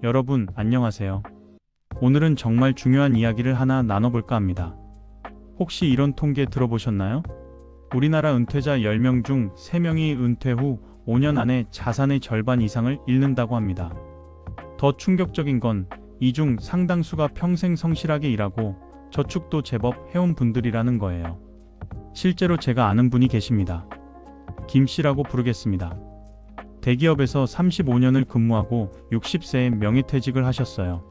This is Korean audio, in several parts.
여러분, 안녕하세요. 오늘은 정말 중요한 이야기를 하나 나눠볼까 합니다. 혹시 이런 통계 들어보셨나요? 우리나라 은퇴자 10명 중 3명이 은퇴 후 5년 안에 자산의 절반 이상을 잃는다고 합니다. 더 충격적인 건 이 중 상당수가 평생 성실하게 일하고 저축도 제법 해온 분들이라는 거예요. 실제로 제가 아는 분이 계십니다. 김 씨라고 부르겠습니다. 대기업에서 35년을 근무하고 60세에 명예퇴직을 하셨어요.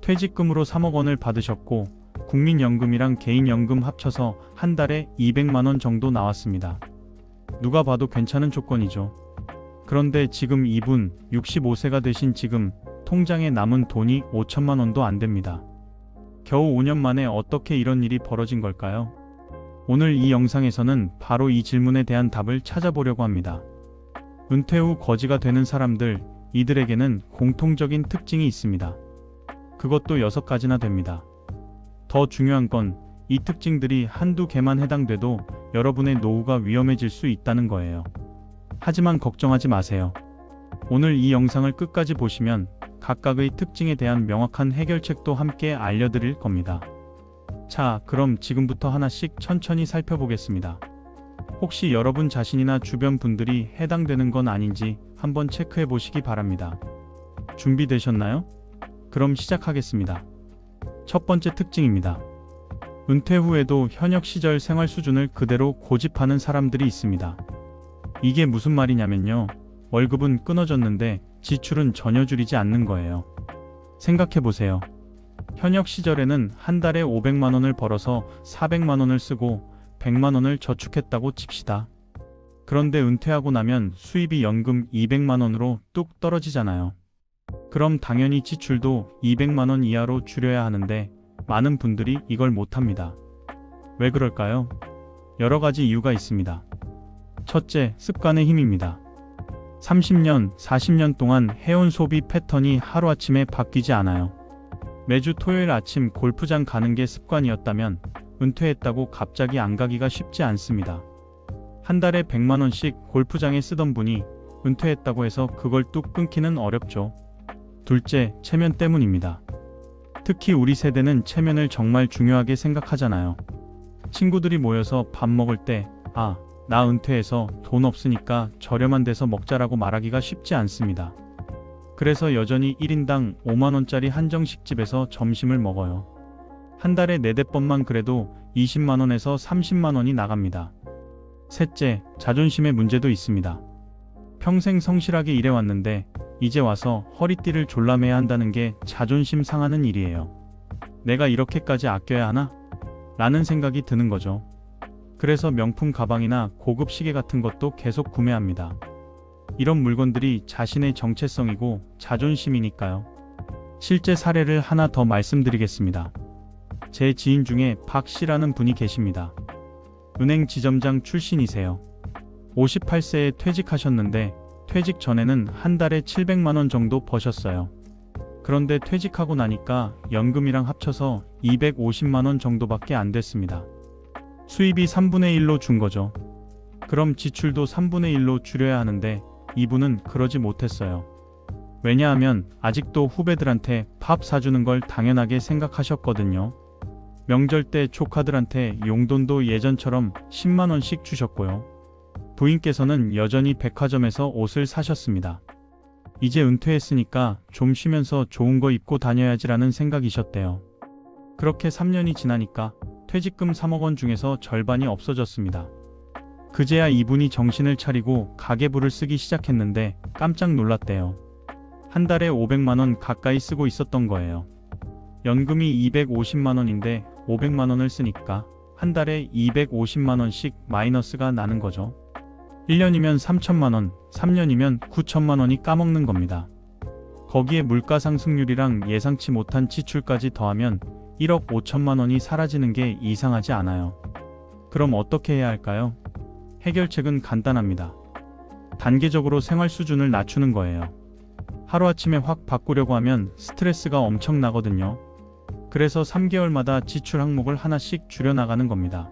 퇴직금으로 3억 원을 받으셨고 국민연금이랑 개인연금 합쳐서 한 달에 200만 원 정도 나왔습니다. 누가 봐도 괜찮은 조건이죠. 그런데 지금 이분 65세가 되신 지금 통장에 남은 돈이 5천만 원도 안 됩니다. 겨우 5년 만에 어떻게 이런 일이 벌어진 걸까요? 오늘 이 영상에서는 바로 이 질문에 대한 답을 찾아보려고 합니다. 은퇴 후 거지가 되는 사람들, 이들에게는 공통적인 특징이 있습니다. 그것도 6가지나 됩니다. 더 중요한 건 이 특징들이 한두 개만 해당돼도 여러분의 노후가 위험해질 수 있다는 거예요. 하지만 걱정하지 마세요. 오늘 이 영상을 끝까지 보시면 각각의 특징에 대한 명확한 해결책도 함께 알려드릴 겁니다. 자, 그럼 지금부터 하나씩 천천히 살펴보겠습니다. 혹시 여러분 자신이나 주변 분들이 해당되는 건 아닌지 한번 체크해 보시기 바랍니다. 준비되셨나요? 그럼 시작하겠습니다. 첫 번째 특징입니다. 은퇴 후에도 현역 시절 생활 수준을 그대로 고집하는 사람들이 있습니다. 이게 무슨 말이냐면요. 월급은 끊어졌는데 지출은 전혀 줄이지 않는 거예요. 생각해 보세요. 현역 시절에는 한 달에 500만 원을 벌어서 400만 원을 쓰고 100만 원을 저축했다고 칩시다. 그런데 은퇴하고 나면 수입이 연금 200만 원으로 뚝 떨어지잖아요. 그럼 당연히 지출도 200만 원 이하로 줄여야 하는데 많은 분들이 이걸 못합니다. 왜 그럴까요? 여러 가지 이유가 있습니다. 첫째, 습관의 힘입니다. 30년, 40년 동안 해온 소비 패턴이 하루아침에 바뀌지 않아요. 매주 토요일 아침 골프장 가는 게 습관이었다면 은퇴했다고 갑자기 안 가기가 쉽지 않습니다. 한 달에 100만 원씩 골프장에 쓰던 분이 은퇴했다고 해서 그걸 뚝 끊기는 어렵죠. 둘째, 체면 때문입니다. 특히 우리 세대는 체면을 정말 중요하게 생각하잖아요. 친구들이 모여서 밥 먹을 때 나 은퇴해서 돈 없으니까 저렴한 데서 먹자라고 말하기가 쉽지 않습니다. 그래서 여전히 1인당 5만 원짜리 한정식집에서 점심을 먹어요. 한 달에 4대번만 그래도 20만 원에서 30만 원이 나갑니다. 셋째, 자존심의 문제도 있습니다. 평생 성실하게 일해왔는데 이제 와서 허리띠를 졸라매야 한다는 게 자존심 상하는 일이에요. 내가 이렇게까지 아껴야 하나? 라는 생각이 드는 거죠. 그래서 명품 가방이나 고급 시계 같은 것도 계속 구매합니다. 이런 물건들이 자신의 정체성이고 자존심이니까요. 실제 사례를 하나 더 말씀드리겠습니다. 제 지인 중에 박 씨라는 분이 계십니다. 은행 지점장 출신이세요. 58세에 퇴직하셨는데 퇴직 전에는 한 달에 700만 원 정도 버셨어요. 그런데 퇴직하고 나니까 연금이랑 합쳐서 250만 원 정도밖에 안 됐습니다. 수입이 3분의 1로 준 거죠. 그럼 지출도 3분의 1로 줄여야 하는데 이분은 그러지 못했어요. 왜냐하면 아직도 후배들한테 밥 사주는 걸 당연하게 생각하셨거든요. 명절 때 조카들한테 용돈도 예전처럼 10만 원씩 주셨고요. 부인께서는 여전히 백화점에서 옷을 사셨습니다. 이제 은퇴했으니까 좀 쉬면서 좋은 거 입고 다녀야지라는 생각이셨대요. 그렇게 3년이 지나니까 퇴직금 3억 원 중에서 절반이 없어졌습니다. 그제야 이분이 정신을 차리고 가계부를 쓰기 시작했는데 깜짝 놀랐대요. 한 달에 500만 원 가까이 쓰고 있었던 거예요. 연금이 250만 원인데 500만 원을 쓰니까 한 달에 250만 원씩 마이너스가 나는 거죠. 1년이면 3천만 원, 3년이면 9천만 원이 까먹는 겁니다. 거기에 물가 상승률이랑 예상치 못한 지출까지 더하면 1억 5천만 원이 사라지는 게 이상하지 않아요. 그럼 어떻게 해야 할까요? 해결책은 간단합니다. 단계적으로 생활 수준을 낮추는 거예요. 하루아침에 확 바꾸려고 하면 스트레스가 엄청나거든요. 그래서 3개월마다 지출 항목을 하나씩 줄여나가는 겁니다.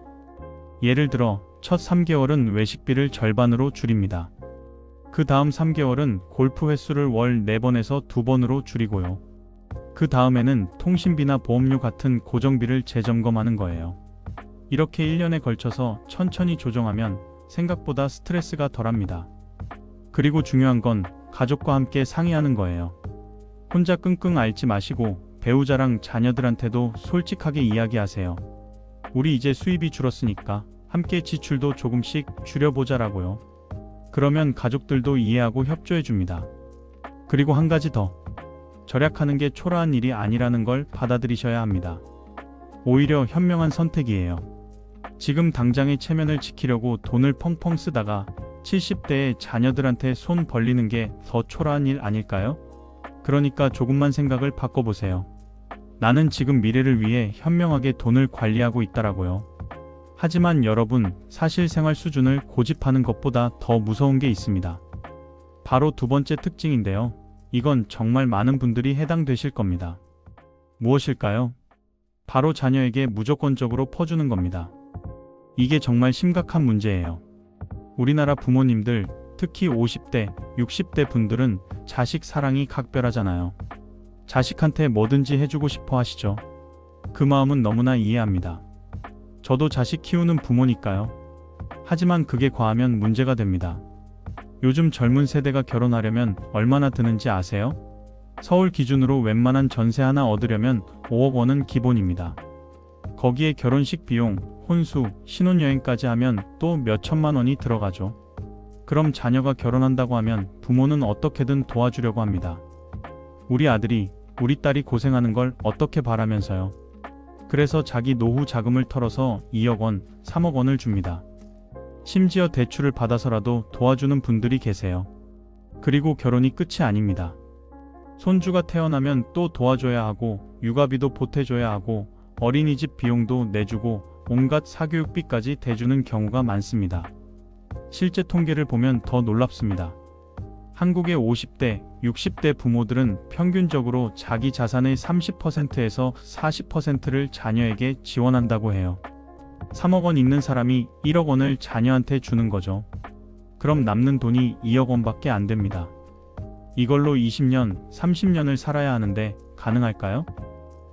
예를 들어 첫 3개월은 외식비를 절반으로 줄입니다. 그 다음 3개월은 골프 횟수를 월 4번에서 2번으로 줄이고요. 그 다음에는 통신비나 보험료 같은 고정비를 재점검하는 거예요. 이렇게 1년에 걸쳐서 천천히 조정하면 생각보다 스트레스가 덜합니다. 그리고 중요한 건 가족과 함께 상의하는 거예요. 혼자 끙끙 앓지 마시고 배우자랑 자녀들한테도 솔직하게 이야기하세요. 우리 이제 수입이 줄었으니까 함께 지출도 조금씩 줄여보자라고요. 그러면 가족들도 이해하고 협조해 줍니다. 그리고 한 가지 더. 절약하는 게 초라한 일이 아니라는 걸 받아들이셔야 합니다. 오히려 현명한 선택이에요. 지금 당장의 체면을 지키려고 돈을 펑펑 쓰다가 70대에 자녀들한테 손 벌리는 게 더 초라한 일 아닐까요? 그러니까 조금만 생각을 바꿔보세요. 나는 지금 미래를 위해 현명하게 돈을 관리하고 있다라고요. 하지만 여러분, 사실 생활 수준을 고집하는 것보다 더 무서운 게 있습니다. 바로 두 번째 특징인데요. 이건 정말 많은 분들이 해당되실 겁니다. 무엇일까요? 바로 자녀에게 무조건적으로 퍼주는 겁니다. 이게 정말 심각한 문제예요. 우리나라 부모님들, 특히 50대, 60대 분들은 자식 사랑이 각별하잖아요. 자식한테 뭐든지 해주고 싶어 하시죠. 그 마음은 너무나 이해합니다. 저도 자식 키우는 부모니까요. 하지만 그게 과하면 문제가 됩니다. 요즘 젊은 세대가 결혼하려면 얼마나 드는지 아세요? 서울 기준으로 웬만한 전세 하나 얻으려면 5억 원은 기본입니다. 거기에 결혼식 비용, 혼수, 신혼여행까지 하면 또 몇천만 원이 들어가죠. 그럼 자녀가 결혼한다고 하면 부모는 어떻게든 도와주려고 합니다. 우리 아들이, 우리 딸이 고생하는 걸 어떻게 바라면서요. 그래서 자기 노후 자금을 털어서 2억 원, 3억 원을 줍니다. 심지어 대출을 받아서라도 도와주는 분들이 계세요. 그리고 결혼이 끝이 아닙니다. 손주가 태어나면 또 도와줘야 하고, 육아비도 보태줘야 하고, 어린이집 비용도 내주고, 온갖 사교육비까지 대주는 경우가 많습니다. 실제 통계를 보면 더 놀랍습니다. 한국의 50대, 60대 부모들은 평균적으로 자기 자산의 30%에서 40%를 자녀에게 지원한다고 해요. 3억 원 있는 사람이 1억 원을 자녀한테 주는 거죠. 그럼 남는 돈이 2억 원밖에 안 됩니다. 이걸로 20년, 30년을 살아야 하는데 가능할까요?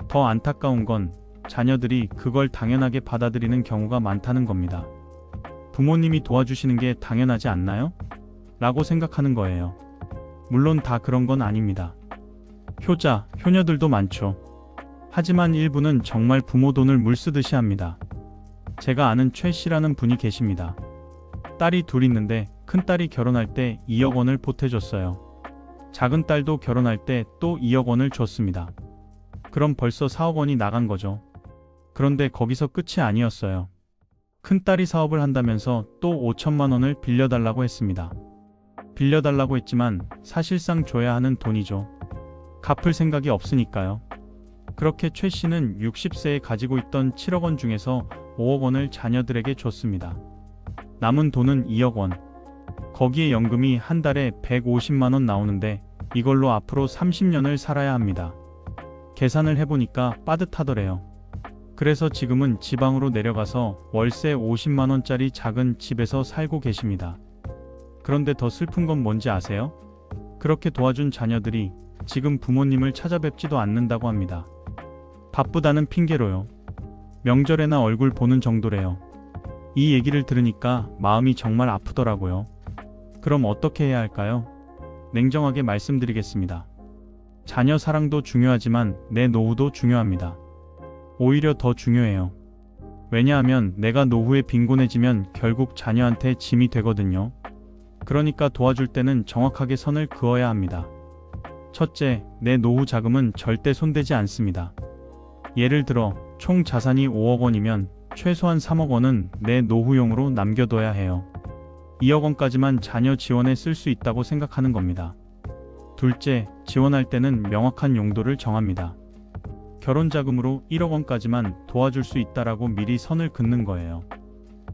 더 안타까운 건 자녀들이 그걸 당연하게 받아들이는 경우가 많다는 겁니다. 부모님이 도와주시는 게 당연하지 않나요? 라고 생각하는 거예요. 물론 다 그런 건 아닙니다. 효자, 효녀들도 많죠. 하지만 일부는 정말 부모 돈을 물쓰듯이 합니다. 제가 아는 최 씨라는 분이 계십니다. 딸이 둘 있는데 큰딸이 결혼할 때 2억 원을 보태줬어요. 작은 딸도 결혼할 때 또 2억 원을 줬습니다. 그럼 벌써 4억 원이 나간 거죠. 그런데 거기서 끝이 아니었어요. 큰딸이 사업을 한다면서 또 5천만 원을 빌려달라고 했습니다. 빌려달라고 했지만 사실상 줘야 하는 돈이죠. 갚을 생각이 없으니까요. 그렇게 최 씨는 60세에 가지고 있던 7억 원 중에서 5억 원을 자녀들에게 줬습니다. 남은 돈은 2억 원. 거기에 연금이 한 달에 150만 원 나오는데 이걸로 앞으로 30년을 살아야 합니다. 계산을 해보니까 빠듯하더래요. 그래서 지금은 지방으로 내려가서 월세 50만 원짜리 작은 집에서 살고 계십니다. 그런데 더 슬픈 건 뭔지 아세요? 그렇게 도와준 자녀들이 지금 부모님을 찾아뵙지도 않는다고 합니다. 바쁘다는 핑계로요. 명절에나 얼굴 보는 정도래요. 이 얘기를 들으니까 마음이 정말 아프더라고요. 그럼 어떻게 해야 할까요? 냉정하게 말씀드리겠습니다. 자녀 사랑도 중요하지만 내 노후도 중요합니다. 오히려 더 중요해요. 왜냐하면 내가 노후에 빈곤해지면 결국 자녀한테 짐이 되거든요. 그러니까 도와줄 때는 정확하게 선을 그어야 합니다. 첫째, 내 노후 자금은 절대 손대지 않습니다. 예를 들어 총 자산이 5억 원이면 최소한 3억 원은 내 노후용으로 남겨둬야 해요. 2억 원까지만 자녀 지원에 쓸 수 있다고 생각하는 겁니다. 둘째, 지원할 때는 명확한 용도를 정합니다. 결혼자금으로 1억 원까지만 도와줄 수 있다라고 미리 선을 긋는 거예요.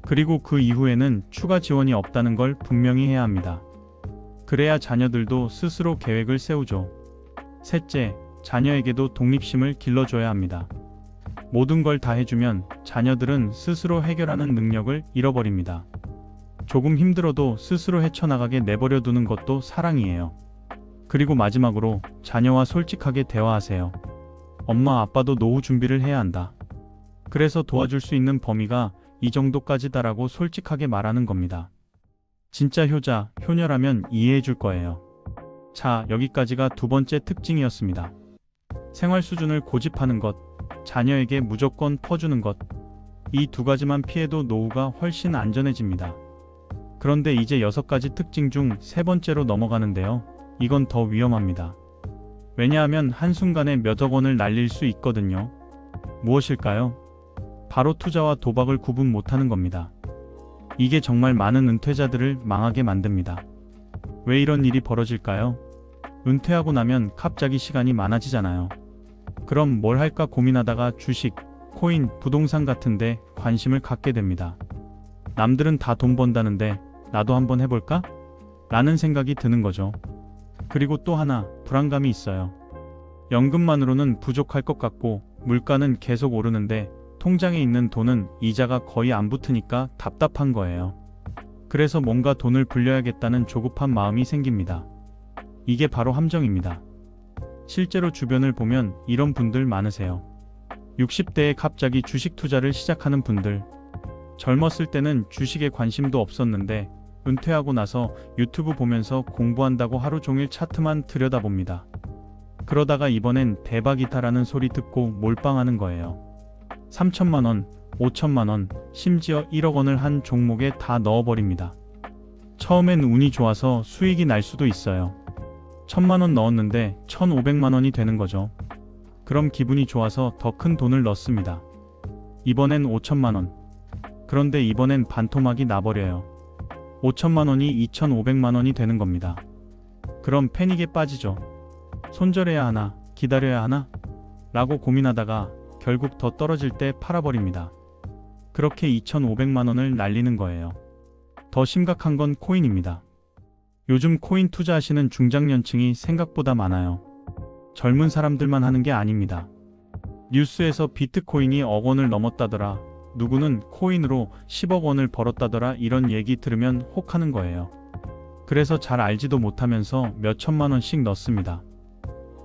그리고 그 이후에는 추가 지원이 없다는 걸 분명히 해야 합니다. 그래야 자녀들도 스스로 계획을 세우죠. 셋째, 자녀에게도 독립심을 길러줘야 합니다. 모든 걸 다 해주면 자녀들은 스스로 해결하는 능력을 잃어버립니다. 조금 힘들어도 스스로 헤쳐나가게 내버려 두는 것도 사랑이에요. 그리고 마지막으로 자녀와 솔직하게 대화하세요. 엄마, 아빠도 노후 준비를 해야 한다. 그래서 도와줄 수 있는 범위가 이 정도까지다라고 솔직하게 말하는 겁니다. 진짜 효자, 효녀라면 이해해 줄 거예요. 자, 여기까지가 두 번째 특징이었습니다. 생활 수준을 고집하는 것, 자녀에게 무조건 퍼주는 것. 이 두 가지만 피해도 노후가 훨씬 안전해집니다. 그런데 이제 6가지 특징 중 세 번째로 넘어가는데요. 이건 더 위험합니다. 왜냐하면 한순간에 몇억 원을 날릴 수 있거든요. 무엇일까요? 바로 투자와 도박을 구분 못하는 겁니다. 이게 정말 많은 은퇴자들을 망하게 만듭니다. 왜 이런 일이 벌어질까요? 은퇴하고 나면 갑자기 시간이 많아지잖아요. 그럼 뭘 할까 고민하다가 주식, 코인, 부동산 같은데 관심을 갖게 됩니다. 남들은 다 돈 번다는데 나도 한번 해볼까? 라는 생각이 드는 거죠. 그리고 또 하나, 불안감이 있어요. 연금만으로는 부족할 것 같고 물가는 계속 오르는데 통장에 있는 돈은 이자가 거의 안 붙으니까 답답한 거예요. 그래서 뭔가 돈을 불려야겠다는 조급한 마음이 생깁니다. 이게 바로 함정입니다. 실제로 주변을 보면 이런 분들 많으세요. 60대에 갑자기 주식 투자를 시작하는 분들. 젊었을 때는 주식에 관심도 없었는데 은퇴하고 나서 유튜브 보면서 공부한다고 하루 종일 차트만 들여다봅니다. 그러다가 이번엔 대박이다라는 소리 듣고 몰빵하는 거예요. 3천만 원, 5천만 원, 심지어 1억 원을 한 종목에 다 넣어버립니다. 처음엔 운이 좋아서 수익이 날 수도 있어요. 1,000만 원 넣었는데 1,500만 원이 되는 거죠. 그럼 기분이 좋아서 더 큰 돈을 넣습니다. 이번엔 5천만 원. 그런데 이번엔 반토막이 나버려요. 5천만 원이 2,500만 원이 되는 겁니다. 그럼 패닉에 빠지죠. 손절해야 하나, 기다려야 하나? 라고 고민하다가 결국 더 떨어질 때 팔아버립니다. 그렇게 2,500만 원을 날리는 거예요. 더 심각한 건 코인입니다. 요즘 코인 투자하시는 중장년층이 생각보다 많아요. 젊은 사람들만 하는 게 아닙니다. 뉴스에서 비트코인이 억 원을 넘었다더라, 누구는 코인으로 10억 원을 벌었다더라, 이런 얘기 들으면 혹하는 거예요. 그래서 잘 알지도 못하면서 몇 천만 원씩 넣습니다.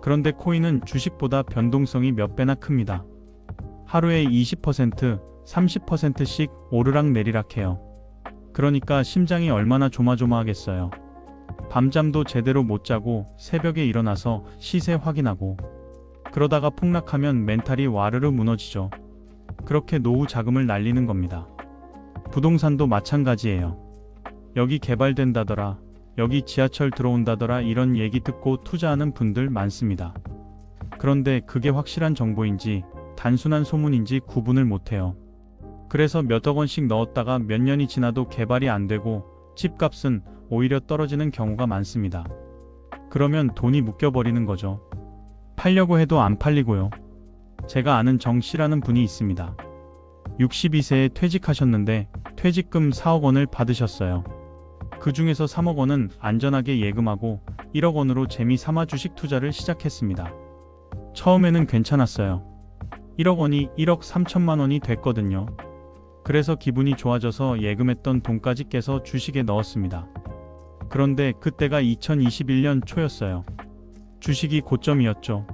그런데 코인은 주식보다 변동성이 몇 배나 큽니다. 하루에 20%, 30%씩 오르락내리락 해요. 그러니까 심장이 얼마나 조마조마하겠어요. 밤잠도 제대로 못 자고 새벽에 일어나서 시세 확인하고, 그러다가 폭락하면 멘탈이 와르르 무너지죠. 그렇게 노후 자금을 날리는 겁니다. 부동산도 마찬가지예요. 여기 개발된다더라, 여기 지하철 들어온다더라, 이런 얘기 듣고 투자하는 분들 많습니다. 그런데 그게 확실한 정보인지 단순한 소문인지 구분을 못해요. 그래서 몇억 원씩 넣었다가 몇 년이 지나도 개발이 안 되고 집값은 오히려 떨어지는 경우가 많습니다. 그러면 돈이 묶여버리는 거죠. 팔려고 해도 안 팔리고요. 제가 아는 정 씨라는 분이 있습니다. 62세에 퇴직하셨는데 퇴직금 4억 원을 받으셨어요. 그 중에서 3억 원은 안전하게 예금하고 1억 원으로 재미삼아 주식 투자를 시작했습니다. 처음에는 괜찮았어요. 1억 원이 1억 3천만 원이 됐거든요. 그래서 기분이 좋아져서 예금했던 돈까지 깨서 주식에 넣었습니다. 그런데 그때가 2021년 초였어요. 주식이 고점이었죠.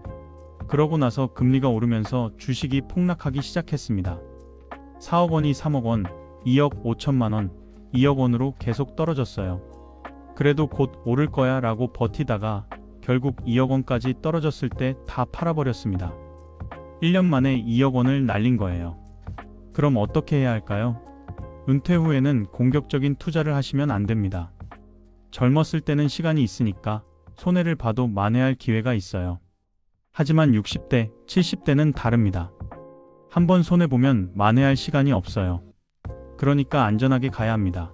그러고 나서 금리가 오르면서 주식이 폭락하기 시작했습니다. 4억 원이 3억 원, 2억 5천만 원, 2억 원으로 계속 떨어졌어요. 그래도 곧 오를 거야 라고 버티다가 결국 2억 원까지 떨어졌을 때 다 팔아버렸습니다. 1년 만에 2억 원을 날린 거예요. 그럼 어떻게 해야 할까요? 은퇴 후에는 공격적인 투자를 하시면 안 됩니다. 젊었을 때는 시간이 있으니까 손해를 봐도 만회할 기회가 있어요. 하지만 60대, 70대는 다릅니다. 한번 손해보면 만회할 시간이 없어요. 그러니까 안전하게 가야 합니다.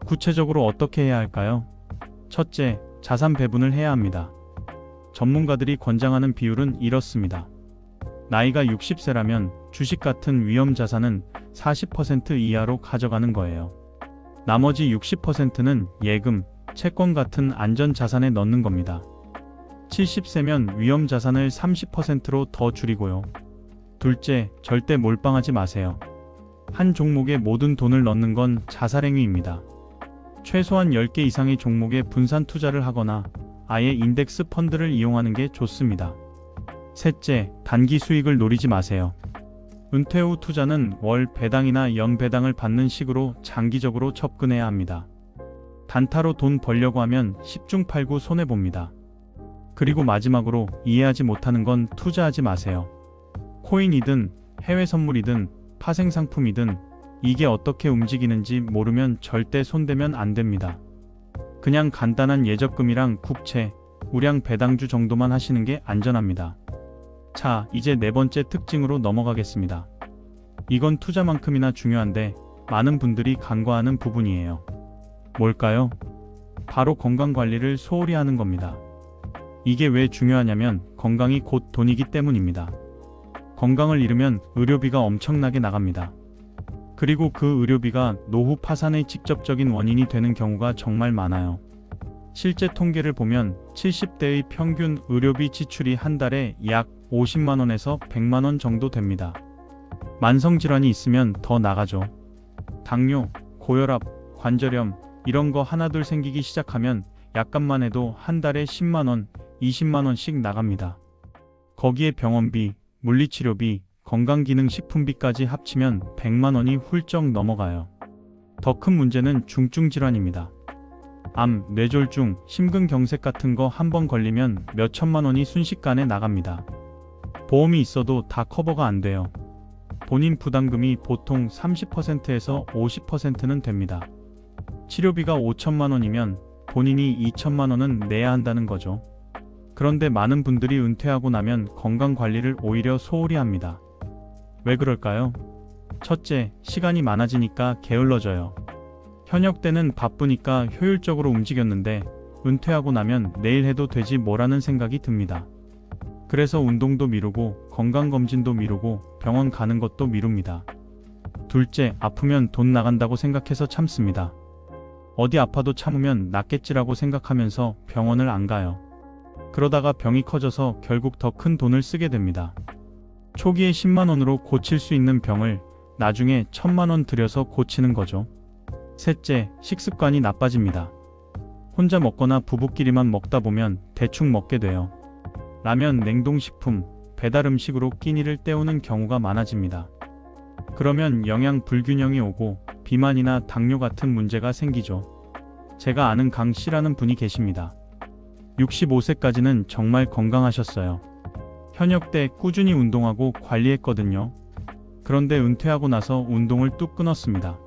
구체적으로 어떻게 해야 할까요? 첫째, 자산 배분을 해야 합니다. 전문가들이 권장하는 비율은 이렇습니다. 나이가 60세라면 주식 같은 위험 자산은 40% 이하로 가져가는 거예요. 나머지 60%는 예금, 채권 같은 안전 자산에 넣는 겁니다. 70세면 위험 자산을 30%로 더 줄이고요. 둘째, 절대 몰빵하지 마세요. 한 종목에 모든 돈을 넣는 건 자살행위입니다. 최소한 10개 이상의 종목에 분산 투자를 하거나 아예 인덱스 펀드를 이용하는 게 좋습니다. 셋째, 단기 수익을 노리지 마세요. 은퇴 후 투자는 월 배당이나 연 배당을 받는 식으로 장기적으로 접근해야 합니다. 단타로 돈 벌려고 하면 10중 8구 손해봅니다. 그리고 마지막으로 이해하지 못하는 건 투자하지 마세요. 코인이든 해외 선물이든 파생상품이든 이게 어떻게 움직이는지 모르면 절대 손대면 안 됩니다. 그냥 간단한 예적금이랑 국채, 우량 배당주 정도만 하시는 게 안전합니다. 자, 이제 네 번째 특징으로 넘어가겠습니다. 이건 투자만큼이나 중요한데 많은 분들이 간과하는 부분이에요. 뭘까요? 바로 건강관리를 소홀히 하는 겁니다. 이게 왜 중요하냐면 건강이 곧 돈이기 때문입니다. 건강을 잃으면 의료비가 엄청나게 나갑니다. 그리고 그 의료비가 노후 파산의 직접적인 원인이 되는 경우가 정말 많아요. 실제 통계를 보면 70대의 평균 의료비 지출이 한 달에 약 50만원에서 100만원 정도 됩니다. 만성질환이 있으면 더 나가죠. 당뇨, 고혈압, 관절염 이런 거 하나둘 생기기 시작하면 약값만 해도 한 달에 10만원, 20만원씩 나갑니다. 거기에 병원비, 물리치료비, 건강기능식품비까지 합치면 100만원이 훌쩍 넘어가요. 더 큰 문제는 중증질환입니다. 암, 뇌졸중, 심근경색 같은 거 한 번 걸리면 몇 천만원이 순식간에 나갑니다. 보험이 있어도 다 커버가 안 돼요. 본인 부담금이 보통 30%에서 50%는 됩니다. 치료비가 5천만원이면 본인이 2천만원은 내야 한다는 거죠. 그런데 많은 분들이 은퇴하고 나면 건강관리를 오히려 소홀히 합니다. 왜 그럴까요? 첫째, 시간이 많아지니까 게을러져요. 현역 때는 바쁘니까 효율적으로 움직였는데 은퇴하고 나면 내일 해도 되지 뭐라는 생각이 듭니다. 그래서 운동도 미루고 건강검진도 미루고 병원 가는 것도 미룹니다. 둘째, 아프면 돈 나간다고 생각해서 참습니다. 어디 아파도 참으면 낫겠지라고 생각하면서 병원을 안 가요. 그러다가 병이 커져서 결국 더 큰 돈을 쓰게 됩니다. 초기에 10만원으로 고칠 수 있는 병을 나중에 1000만원 들여서 고치는 거죠. 셋째, 식습관이 나빠집니다. 혼자 먹거나 부부끼리만 먹다 보면 대충 먹게 돼요. 라면, 냉동식품, 배달음식으로 끼니를 때우는 경우가 많아집니다. 그러면 영양 불균형이 오고 비만이나 당뇨 같은 문제가 생기죠. 제가 아는 강 씨라는 분이 계십니다. 65세까지는 정말 건강하셨어요. 현역 때 꾸준히 운동하고 관리했거든요. 그런데 은퇴하고 나서 운동을 뚝 끊었습니다.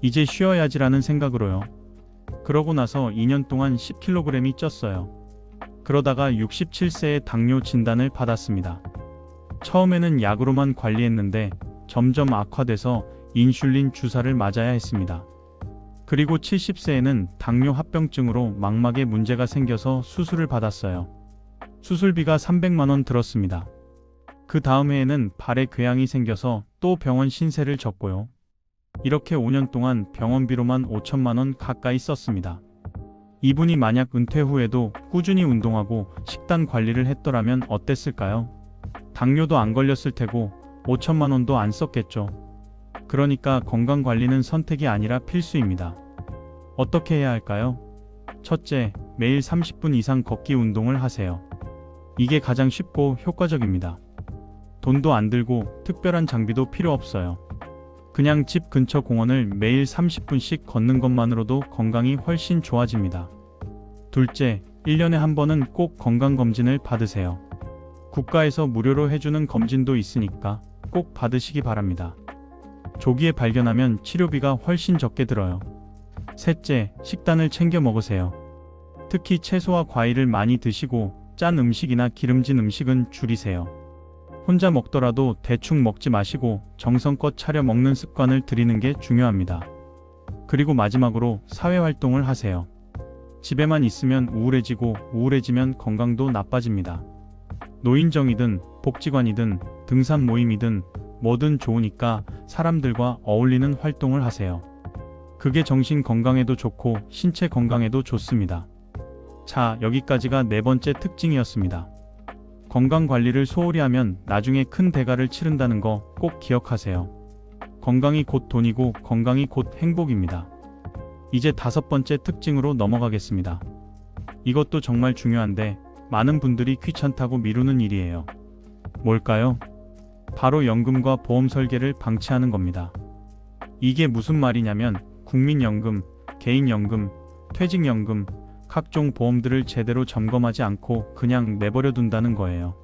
이제 쉬어야지라는 생각으로요. 그러고 나서 2년 동안 10kg이 쪘어요. 그러다가 67세에 당뇨 진단을 받았습니다. 처음에는 약으로만 관리했는데 점점 악화돼서 인슐린 주사를 맞아야 했습니다. 그리고 70세에는 당뇨 합병증으로 망막에 문제가 생겨서 수술을 받았어요. 수술비가 300만원 들었습니다. 그 다음 해에는 발에 궤양이 생겨서 또 병원 신세를 졌고요. 이렇게 5년 동안 병원비로만 5천만원 가까이 썼습니다. 이분이 만약 은퇴 후에도 꾸준히 운동하고 식단 관리를 했더라면 어땠을까요? 당뇨도 안 걸렸을 테고 5천만원도 안 썼겠죠. 그러니까 건강관리는 선택이 아니라 필수입니다. 어떻게 해야 할까요? 첫째, 매일 30분 이상 걷기 운동을 하세요. 이게 가장 쉽고 효과적입니다. 돈도 안 들고 특별한 장비도 필요 없어요. 그냥 집 근처 공원을 매일 30분씩 걷는 것만으로도 건강이 훨씬 좋아집니다. 둘째, 1년에 한 번은 꼭 건강검진을 받으세요. 국가에서 무료로 해주는 검진도 있으니까 꼭 받으시기 바랍니다. 조기에 발견하면 치료비가 훨씬 적게 들어요. 셋째, 식단을 챙겨 먹으세요. 특히 채소와 과일을 많이 드시고 짠 음식이나 기름진 음식은 줄이세요. 혼자 먹더라도 대충 먹지 마시고 정성껏 차려 먹는 습관을 들이는 게 중요합니다. 그리고 마지막으로 사회활동을 하세요. 집에만 있으면 우울해지고 우울해지면 건강도 나빠집니다. 노인정이든 복지관이든 등산 모임이든 뭐든 좋으니까 사람들과 어울리는 활동을 하세요. 그게 정신 건강에도 좋고 신체 건강에도 좋습니다. 자, 여기까지가 네 번째 특징이었습니다. 건강관리를 소홀히 하면 나중에 큰 대가를 치른다는 거 꼭 기억하세요. 건강이 곧 돈이고 건강이 곧 행복입니다. 이제 5번째 특징으로 넘어가겠습니다. 이것도 정말 중요한데 많은 분들이 귀찮다고 미루는 일이에요. 뭘까요? 바로 연금과 보험 설계를 방치하는 겁니다. 이게 무슨 말이냐면 국민연금, 개인연금, 퇴직연금, 각종 보험들을 제대로 점검하지 않고 그냥 내버려 둔다는 거예요.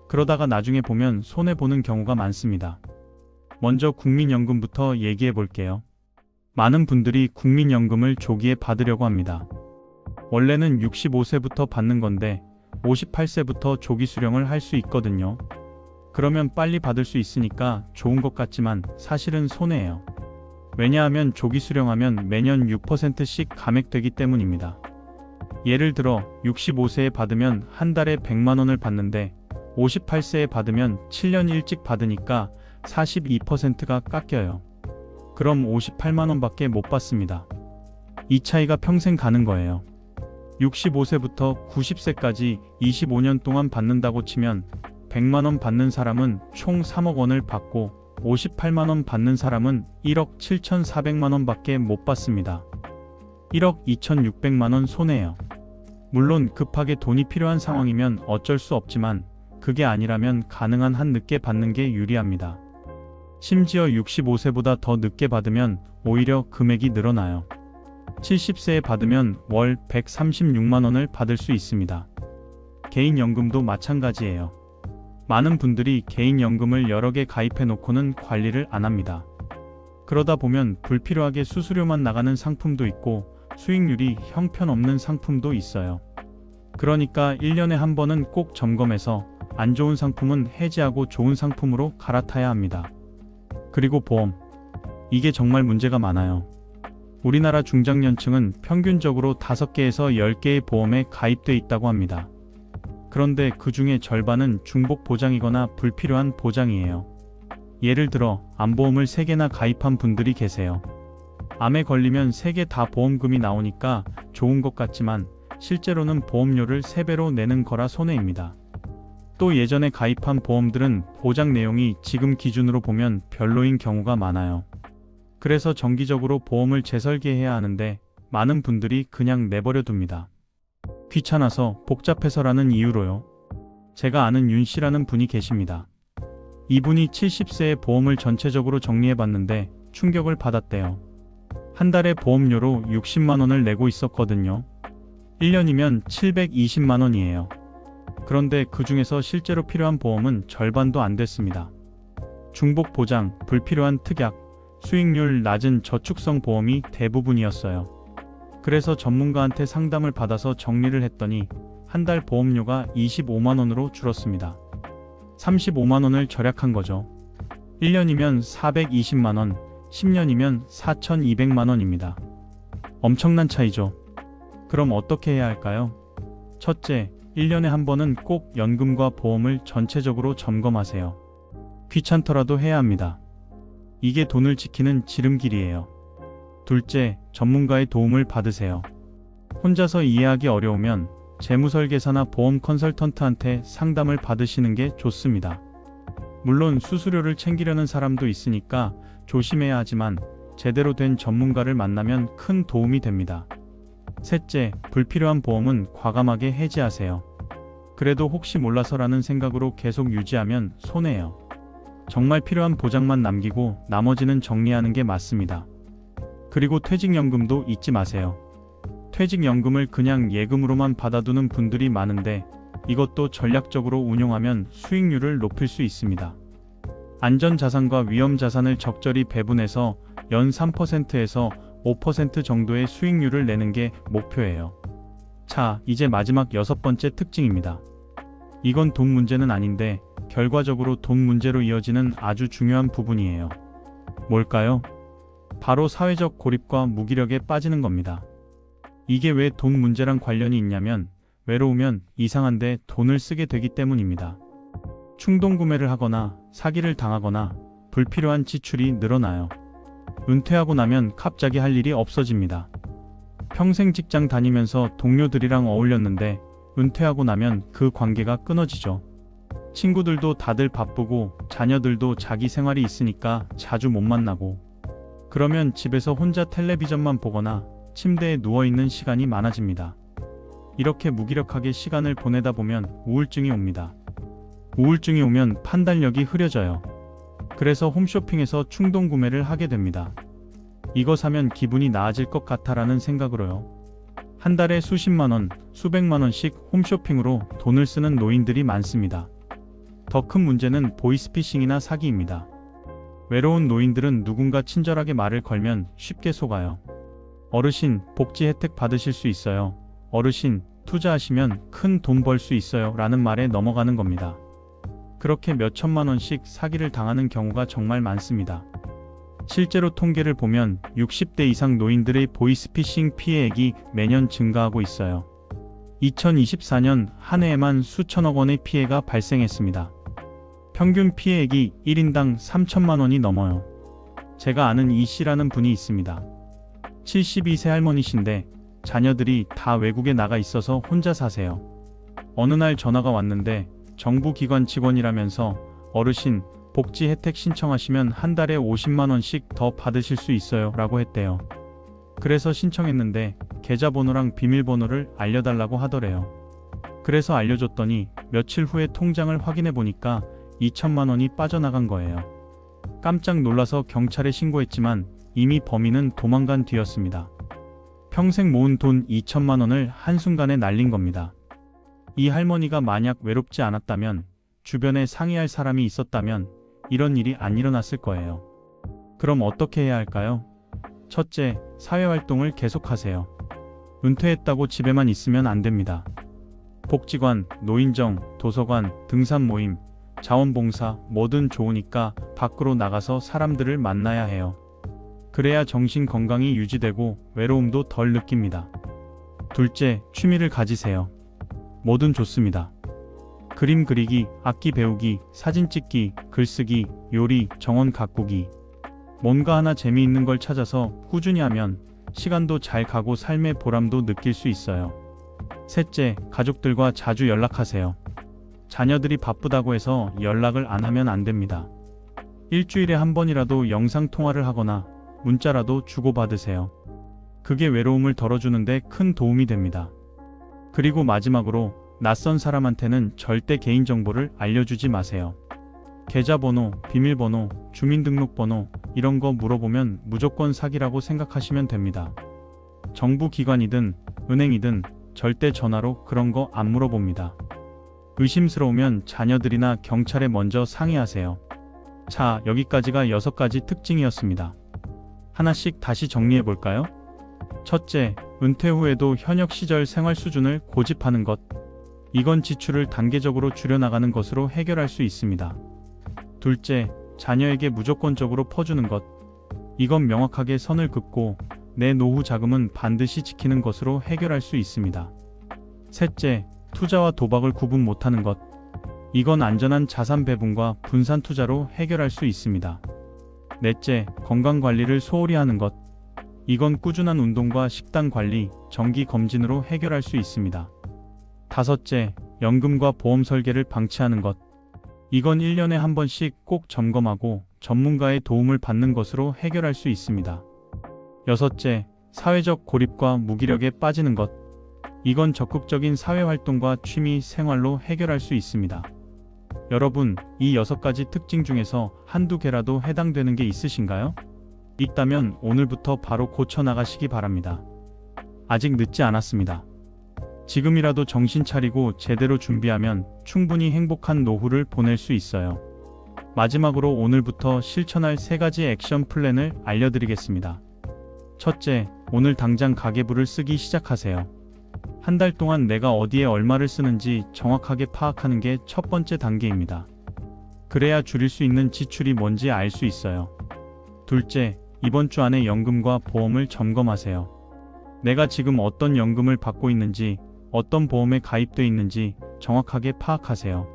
그러다가 나중에 보면 손해보는 경우가 많습니다. 먼저 국민연금부터 얘기해 볼게요. 많은 분들이 국민연금을 조기에 받으려고 합니다. 원래는 65세부터 받는 건데 58세부터 조기 수령을 할 수 있거든요. 그러면 빨리 받을 수 있으니까 좋은 것 같지만 사실은 손해예요. 왜냐하면 조기 수령하면 매년 6%씩 감액되기 때문입니다. 예를 들어 65세에 받으면 한 달에 100만 원을 받는데 58세에 받으면 7년 일찍 받으니까 42%가 깎여요. 그럼 58만 원밖에 못 받습니다. 이 차이가 평생 가는 거예요. 65세부터 90세까지 25년 동안 받는다고 치면 100만 원 받는 사람은 총 3억 원을 받고 58만 원 받는 사람은 1억 7,400만 원밖에 못 받습니다. 1억 2,600만 원 손해예요. 물론 급하게 돈이 필요한 상황이면 어쩔 수 없지만 그게 아니라면 가능한 한 늦게 받는 게 유리합니다. 심지어 65세보다 더 늦게 받으면 오히려 금액이 늘어나요. 70세에 받으면 월 136만 원을 받을 수 있습니다. 개인연금도 마찬가지예요. 많은 분들이 개인연금을 여러 개 가입해 놓고는 관리를 안 합니다. 그러다 보면 불필요하게 수수료만 나가는 상품도 있고 수익률이 형편없는 상품도 있어요. 그러니까 1년에 한 번은 꼭 점검해서 안 좋은 상품은 해지하고 좋은 상품으로 갈아타야 합니다. 그리고 보험. 이게 정말 문제가 많아요. 우리나라 중장년층은 평균적으로 5개에서 10개의 보험에 가입돼 있다고 합니다. 그런데 그 중에 절반은 중복 보장이거나 불필요한 보장이에요. 예를 들어 암보험을 3개나 가입한 분들이 계세요. 암에 걸리면 3개 다 보험금이 나오니까 좋은 것 같지만 실제로는 보험료를 3배로 내는 거라 손해입니다. 또 예전에 가입한 보험들은 보장 내용이 지금 기준으로 보면 별로인 경우가 많아요. 그래서 정기적으로 보험을 재설계해야 하는데 많은 분들이 그냥 내버려 둡니다. 귀찮아서 복잡해서라는 이유로요. 제가 아는 윤 씨라는 분이 계십니다. 이분이 70세에 보험을 전체적으로 정리해봤는데 충격을 받았대요. 한 달에 보험료로 60만 원을 내고 있었거든요. 1년이면 720만 원이에요. 그런데 그 중에서 실제로 필요한 보험은 절반도 안 됐습니다. 중복 보장, 불필요한 특약, 수익률 낮은 저축성 보험이 대부분이었어요. 그래서 전문가한테 상담을 받아서 정리를 했더니 한 달 보험료가 25만 원으로 줄었습니다. 35만 원을 절약한 거죠. 1년이면 420만 원, 10년이면 4,200만 원입니다. 엄청난 차이죠. 그럼 어떻게 해야 할까요? 첫째, 1년에 한 번은 꼭 연금과 보험을 전체적으로 점검하세요. 귀찮더라도 해야 합니다. 이게 돈을 지키는 지름길이에요. 둘째, 전문가의 도움을 받으세요. 혼자서 이해하기 어려우면 재무설계사나 보험 컨설턴트한테 상담을 받으시는 게 좋습니다. 물론 수수료를 챙기려는 사람도 있으니까 조심해야 하지만 제대로 된 전문가를 만나면 큰 도움이 됩니다. 셋째, 불필요한 보험은 과감하게 해지하세요. 그래도 혹시 몰라서라는 생각으로 계속 유지하면 손해예요. 정말 필요한 보장만 남기고 나머지는 정리하는 게 맞습니다. 그리고 퇴직연금도 잊지 마세요. 퇴직연금을 그냥 예금으로만 받아두는 분들이 많은데 이것도 전략적으로 운용하면 수익률을 높일 수 있습니다. 안전자산과 위험자산을 적절히 배분해서 연 3%에서 5% 정도의 수익률을 내는 게 목표예요. 자, 이제 마지막 6번째 특징입니다. 이건 돈 문제는 아닌데 결과적으로 돈 문제로 이어지는 아주 중요한 부분이에요. 뭘까요? 바로 사회적 고립과 무기력에 빠지는 겁니다. 이게 왜 돈 문제랑 관련이 있냐면 외로우면 이상한데 돈을 쓰게 되기 때문입니다. 충동구매를 하거나 사기를 당하거나 불필요한 지출이 늘어나요. 은퇴하고 나면 갑자기 할 일이 없어집니다. 평생 직장 다니면서 동료들이랑 어울렸는데 은퇴하고 나면 그 관계가 끊어지죠. 친구들도 다들 바쁘고 자녀들도 자기 생활이 있으니까 자주 못 만나고 그러면 집에서 혼자 텔레비전만 보거나 침대에 누워있는 시간이 많아집니다. 이렇게 무기력하게 시간을 보내다 보면 우울증이 옵니다. 우울증이 오면 판단력이 흐려져요. 그래서 홈쇼핑에서 충동 구매를 하게 됩니다. 이거 사면 기분이 나아질 것 같아라는 생각으로요. 한 달에 수십만 원, 수백만 원씩 홈쇼핑으로 돈을 쓰는 노인들이 많습니다. 더 큰 문제는 보이스피싱이나 사기입니다. 외로운 노인들은 누군가 친절하게 말을 걸면 쉽게 속아요. 어르신, 복지 혜택 받으실 수 있어요. 어르신, 투자하시면 큰 돈 벌 수 있어요. 라는 말에 넘어가는 겁니다. 그렇게 몇 천만 원씩 사기를 당하는 경우가 정말 많습니다. 실제로 통계를 보면 60대 이상 노인들의 보이스피싱 피해액이 매년 증가하고 있어요. 2024년 한 해에만 수천억 원의 피해가 발생했습니다. 평균 피해액이 1인당 3천만 원이 넘어요. 제가 아는 이 씨라는 분이 있습니다. 72세 할머니신데 자녀들이 다 외국에 나가 있어서 혼자 사세요. 어느 날 전화가 왔는데 정부 기관 직원이라면서 어르신, 복지 혜택 신청하시면 한 달에 50만 원씩 더 받으실 수 있어요 라고 했대요. 그래서 신청했는데 계좌번호랑 비밀번호를 알려달라고 하더래요. 그래서 알려줬더니 며칠 후에 통장을 확인해 보니까 2천만 원이 빠져나간 거예요. 깜짝 놀라서 경찰에 신고했지만 이미 범인은 도망간 뒤였습니다. 평생 모은 돈 2천만 원을 한순간에 날린 겁니다. 이 할머니가 만약 외롭지 않았다면, 주변에 상의할 사람이 있었다면 이런 일이 안 일어났을 거예요. 그럼 어떻게 해야 할까요? 첫째, 사회활동을 계속하세요. 은퇴했다고 집에만 있으면 안 됩니다. 복지관, 노인정, 도서관, 등산 모임, 자원봉사 뭐든 좋으니까 밖으로 나가서 사람들을 만나야 해요. 그래야 정신 건강이 유지되고 외로움도 덜 느낍니다. 둘째, 취미를 가지세요. 뭐든 좋습니다. 그림 그리기, 악기 배우기, 사진 찍기, 글쓰기, 요리, 정원 가꾸기. 뭔가 하나 재미있는 걸 찾아서 꾸준히 하면 시간도 잘 가고 삶의 보람도 느낄 수 있어요. 셋째, 가족들과 자주 연락하세요. 자녀들이 바쁘다고 해서 연락을 안 하면 안 됩니다. 일주일에 한 번이라도 영상통화를 하거나 문자라도 주고받으세요. 그게 외로움을 덜어주는데 큰 도움이 됩니다. 그리고 마지막으로 낯선 사람한테는 절대 개인정보를 알려주지 마세요. 계좌번호, 비밀번호, 주민등록번호 이런 거 물어보면 무조건 사기라고 생각하시면 됩니다. 정부 기관이든 은행이든 절대 전화로 그런 거 안 물어봅니다. 의심스러우면 자녀들이나 경찰에 먼저 상의하세요. 자, 여기까지가 6가지 특징이었습니다. 하나씩 다시 정리해 볼까요? 첫째, 은퇴 후에도 현역 시절 생활 수준을 고집하는 것. 이건 지출을 단계적으로 줄여나가는 것으로 해결할 수 있습니다. 둘째, 자녀에게 무조건적으로 퍼주는 것. 이건 명확하게 선을 긋고 내 노후 자금은 반드시 지키는 것으로 해결할 수 있습니다. 셋째, 투자와 도박을 구분 못하는 것. 이건 안전한 자산 배분과 분산 투자로 해결할 수 있습니다. 넷째, 건강관리를 소홀히 하는 것. 이건 꾸준한 운동과 식단 관리, 정기 검진으로 해결할 수 있습니다. 다섯째, 연금과 보험 설계를 방치하는 것. 이건 1년에 한 번씩 꼭 점검하고 전문가의 도움을 받는 것으로 해결할 수 있습니다. 여섯째, 사회적 고립과 무기력에 빠지는 것. 이건 적극적인 사회활동과 취미 생활로 해결할 수 있습니다. 여러분, 이 6가지 특징 중에서 한두 개라도 해당되는 게 있으신가요? 있다면 오늘부터 바로 고쳐나가시기 바랍니다. 아직 늦지 않았습니다. 지금이라도 정신 차리고 제대로 준비하면 충분히 행복한 노후를 보낼 수 있어요. 마지막으로 오늘부터 실천할 3가지 액션 플랜을 알려드리겠습니다. 첫째, 오늘 당장 가계부를 쓰기 시작하세요. 한 달 동안 내가 어디에 얼마를 쓰는지 정확하게 파악하는 게 첫 번째 단계입니다. 그래야 줄일 수 있는 지출이 뭔지 알 수 있어요. 둘째, 이번 주 안에 연금과 보험을 점검하세요. 내가 지금 어떤 연금을 받고 있는지, 어떤 보험에 가입돼 있는지 정확하게 파악하세요.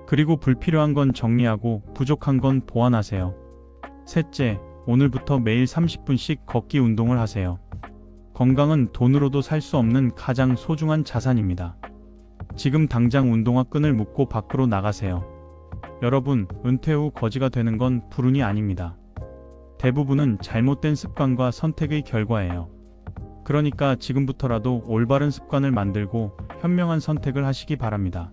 그리고 불필요한 건 정리하고 부족한 건 보완하세요. 셋째, 오늘부터 매일 30분씩 걷기 운동을 하세요. 건강은 돈으로도 살 수 없는 가장 소중한 자산입니다. 지금 당장 운동화 끈을 묶고 밖으로 나가세요. 여러분, 은퇴 후 거지가 되는 건 불운이 아닙니다. 대부분은 잘못된 습관과 선택의 결과예요. 그러니까 지금부터라도 올바른 습관을 만들고 현명한 선택을 하시기 바랍니다.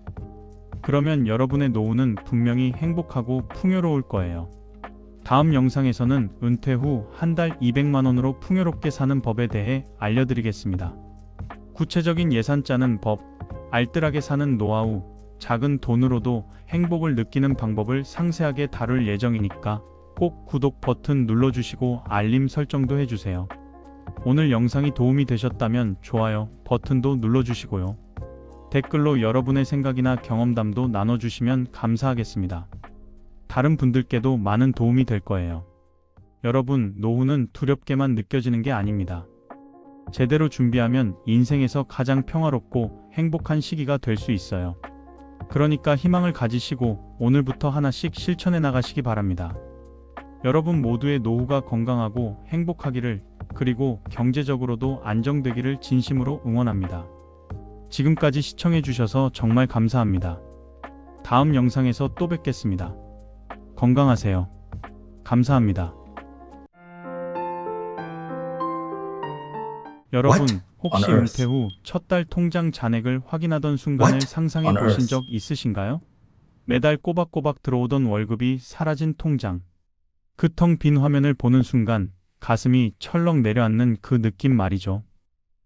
그러면 여러분의 노후는 분명히 행복하고 풍요로울 거예요. 다음 영상에서는 은퇴 후 한 달 200만 원으로 풍요롭게 사는 법에 대해 알려드리겠습니다. 구체적인 예산 짜는 법, 알뜰하게 사는 노하우, 작은 돈으로도 행복을 느끼는 방법을 상세하게 다룰 예정이니까 꼭 구독 버튼 눌러주시고 알림 설정도 해주세요. 오늘 영상이 도움이 되셨다면 좋아요 버튼도 눌러주시고요. 댓글로 여러분의 생각이나 경험담도 나눠주시면 감사하겠습니다. 다른 분들께도 많은 도움이 될 거예요. 여러분, 노후는 두렵게만 느껴지는 게 아닙니다. 제대로 준비하면 인생에서 가장 평화롭고 행복한 시기가 될 수 있어요. 그러니까 희망을 가지시고 오늘부터 하나씩 실천해 나가시기 바랍니다. 여러분 모두의 노후가 건강하고 행복하기를, 그리고 경제적으로도 안정되기를 진심으로 응원합니다. 지금까지 시청해 주셔서 정말 감사합니다. 다음 영상에서 또 뵙겠습니다. 건강하세요. 감사합니다. 여러분, 혹시 은퇴 후 첫 달 통장 잔액을 확인하던 순간을 상상해 보신 적 있으신가요? 매달 꼬박꼬박 들어오던 월급이 사라진 통장. 그 텅 빈 화면을 보는 순간 가슴이 철렁 내려앉는 그 느낌 말이죠.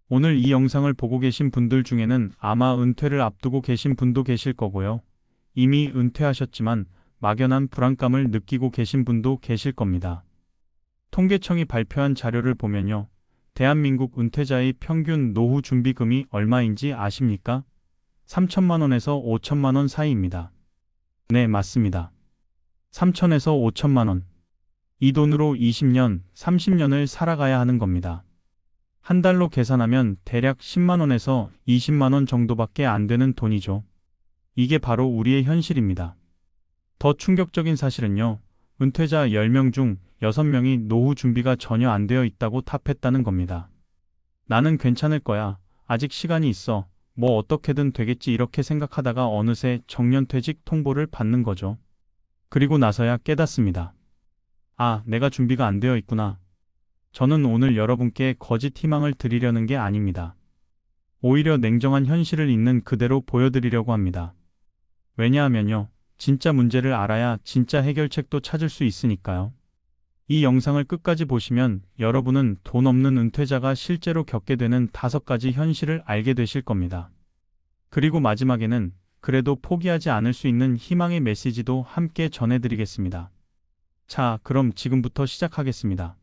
오늘 이 영상을 보고 계신 분들 중에는 아마 은퇴를 앞두고 계신 분도 계실 거고요. 이미 은퇴하셨지만 막연한 불안감을 느끼고 계신 분도 계실 겁니다. 통계청이 발표한 자료를 보면요. 대한민국 은퇴자의 평균 노후 준비금이 얼마인지 아십니까? 3천만 원에서 5천만 원 사이입니다. 네, 맞습니다. 3천에서 5천만 원. 이 돈으로 20년, 30년을 살아가야 하는 겁니다. 한 달로 계산하면 대략 10만 원에서 20만 원 정도밖에 안 되는 돈이죠. 이게 바로 우리의 현실입니다. 더 충격적인 사실은요. 은퇴자 10명 중 6명이 노후 준비가 전혀 안 되어 있다고 답했다는 겁니다. 나는 괜찮을 거야. 아직 시간이 있어. 뭐 어떻게든 되겠지 이렇게 생각하다가 어느새 정년퇴직 통보를 받는 거죠. 그리고 나서야 깨닫습니다. 아, 내가 준비가 안 되어 있구나. 저는 오늘 여러분께 거짓 희망을 드리려는 게 아닙니다. 오히려 냉정한 현실을 있는 그대로 보여드리려고 합니다. 왜냐하면요. 진짜 문제를 알아야 진짜 해결책도 찾을 수 있으니까요. 이 영상을 끝까지 보시면 여러분은 돈 없는 은퇴자가 실제로 겪게 되는 5가지 현실을 알게 되실 겁니다. 그리고 마지막에는 그래도 포기하지 않을 수 있는 희망의 메시지도 함께 전해드리겠습니다. 자, 그럼 지금부터 시작하겠습니다.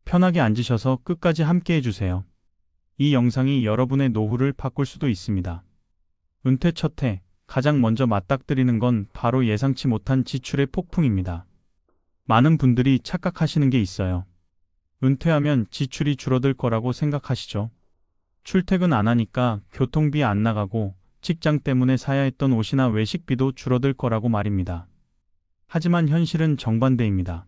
편하게 앉으셔서 끝까지 함께 해주세요. 이 영상이 여러분의 노후를 바꿀 수도 있습니다. 은퇴 첫 해, 가장 먼저 맞닥뜨리는 건 바로 예상치 못한 지출의 폭풍입니다. 많은 분들이 착각하시는 게 있어요. 은퇴하면 지출이 줄어들 거라고 생각하시죠. 출퇴근 안 하니까 교통비 안 나가고 직장 때문에 사야 했던 옷이나 외식비도 줄어들 거라고 말입니다. 하지만 현실은 정반대입니다.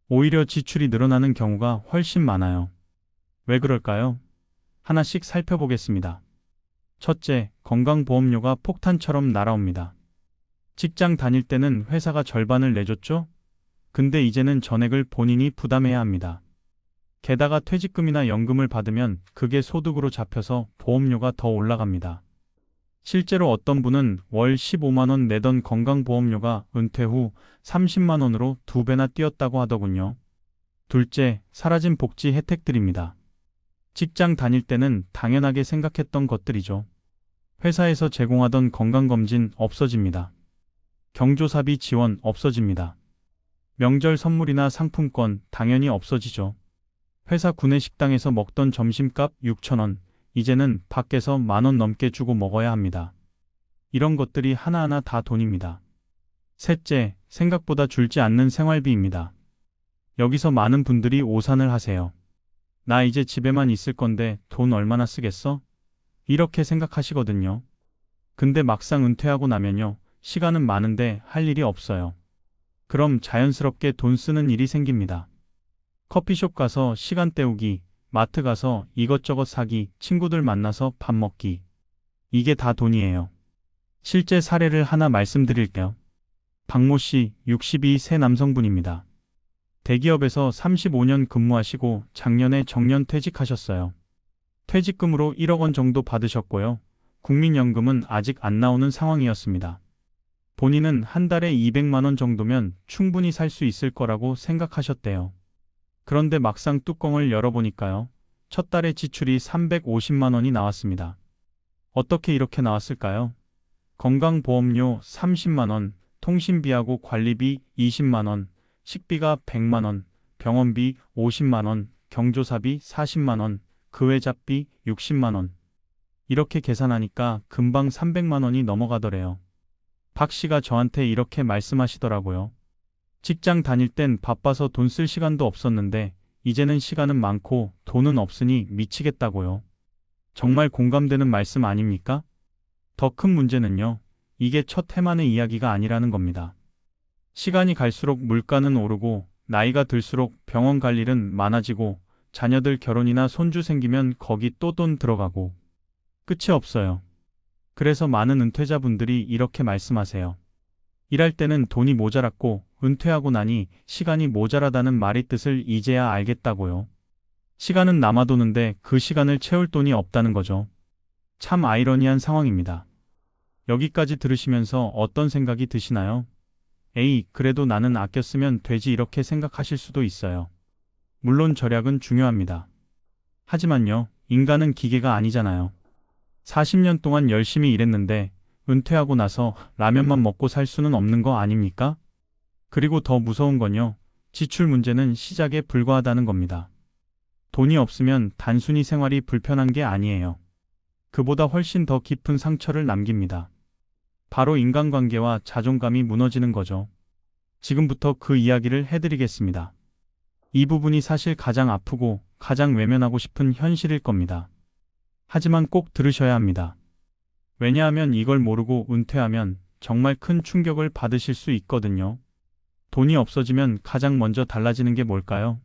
오히려 지출이 늘어나는 경우가 훨씬 많아요. 왜 그럴까요? 하나씩 살펴보겠습니다. 첫째, 건강보험료가 폭탄처럼 날아옵니다. 직장 다닐 때는 회사가 절반을 내줬죠? 근데 이제는 전액을 본인이 부담해야 합니다. 게다가 퇴직금이나 연금을 받으면 그게 소득으로 잡혀서 보험료가 더 올라갑니다. 실제로 어떤 분은 월 15만 원 내던 건강보험료가 은퇴 후 30만 원으로 2배나 뛰었다고 하더군요. 둘째, 사라진 복지 혜택들입니다. 직장 다닐 때는 당연하게 생각했던 것들이죠. 회사에서 제공하던 건강검진 없어집니다. 경조사비 지원 없어집니다. 명절 선물이나 상품권 당연히 없어지죠. 회사 구내식당에서 먹던 점심값 6,000원, 이제는 밖에서 10,000원 넘게 주고 먹어야 합니다. 이런 것들이 하나하나 다 돈입니다. 셋째, 생각보다 줄지 않는 생활비입니다. 여기서 많은 분들이 오산을 하세요. 나 이제 집에만 있을 건데 돈 얼마나 쓰겠어? 이렇게 생각하시거든요. 근데 막상 은퇴하고 나면요. 시간은 많은데 할 일이 없어요. 그럼 자연스럽게 돈 쓰는 일이 생깁니다. 커피숍 가서 시간 때우기, 마트 가서 이것저것 사기, 친구들 만나서 밥 먹기. 이게 다 돈이에요. 실제 사례를 하나 말씀드릴게요. 박모 씨, 62세 남성분입니다. 대기업에서 35년 근무하시고 작년에 정년퇴직하셨어요. 퇴직금으로 1억 원 정도 받으셨고요. 국민연금은 아직 안 나오는 상황이었습니다. 본인은 한 달에 200만 원 정도면 충분히 살 수 있을 거라고 생각하셨대요. 그런데 막상 뚜껑을 열어보니까요. 첫 달에 지출이 350만 원이 나왔습니다. 어떻게 이렇게 나왔을까요? 건강보험료 30만 원, 통신비하고 관리비 20만 원, 식비가 100만 원, 병원비 50만 원, 경조사비 40만 원, 그 외 잡비 60만 원. 이렇게 계산하니까 금방 300만 원이 넘어가더래요. 박 씨가 저한테 이렇게 말씀하시더라고요. 직장 다닐 땐 바빠서 돈 쓸 시간도 없었는데 이제는 시간은 많고 돈은 없으니 미치겠다고요. 정말 공감되는 말씀 아닙니까? 더 큰 문제는요. 이게 첫 해만의 이야기가 아니라는 겁니다. 시간이 갈수록 물가는 오르고 나이가 들수록 병원 갈 일은 많아지고 자녀들 결혼이나 손주 생기면 거기 또 돈 들어가고 끝이 없어요. 그래서 많은 은퇴자분들이 이렇게 말씀하세요. 일할 때는 돈이 모자랐고 은퇴하고 나니 시간이 모자라다는 말의 뜻을 이제야 알겠다고요. 시간은 남아도는데 그 시간을 채울 돈이 없다는 거죠. 참 아이러니한 상황입니다. 여기까지 들으시면서 어떤 생각이 드시나요? 에이, 그래도 나는 아껴 쓰면 되지 이렇게 생각하실 수도 있어요. 물론 절약은 중요합니다. 하지만요, 인간은 기계가 아니잖아요. 40년 동안 열심히 일했는데 은퇴하고 나서 라면만 먹고 살 수는 없는 거 아닙니까? 그리고 더 무서운 건요, 지출 문제는 시작에 불과하다는 겁니다. 돈이 없으면 단순히 생활이 불편한 게 아니에요. 그보다 훨씬 더 깊은 상처를 남깁니다. 바로 인간관계와 자존감이 무너지는 거죠. 지금부터 그 이야기를 해드리겠습니다. 이 부분이 사실 가장 아프고 가장 외면하고 싶은 현실일 겁니다. 하지만 꼭 들으셔야 합니다. 왜냐하면 이걸 모르고 은퇴하면 정말 큰 충격을 받으실 수 있거든요. 돈이 없어지면 가장 먼저 달라지는 게 뭘까요?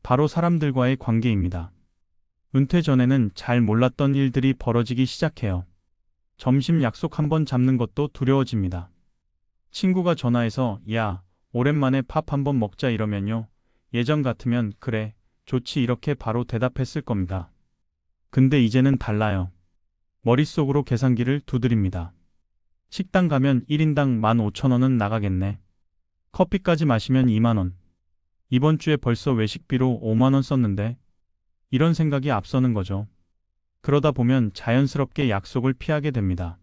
바로 사람들과의 관계입니다. 은퇴 전에는 잘 몰랐던 일들이 벌어지기 시작해요. 점심 약속 한번 잡는 것도 두려워집니다. 친구가 전화해서 야, 오랜만에 밥 한번 먹자 이러면요. 예전 같으면 그래, 좋지 이렇게 바로 대답했을 겁니다. 근데 이제는 달라요. 머릿속으로 계산기를 두드립니다. 식당 가면 1인당 15,000원은 나가겠네. 커피까지 마시면 2만 원. 이번 주에 벌써 외식비로 5만 원 썼는데 이런 생각이 앞서는 거죠. 그러다 보면 자연스럽게 약속을 피하게 됩니다.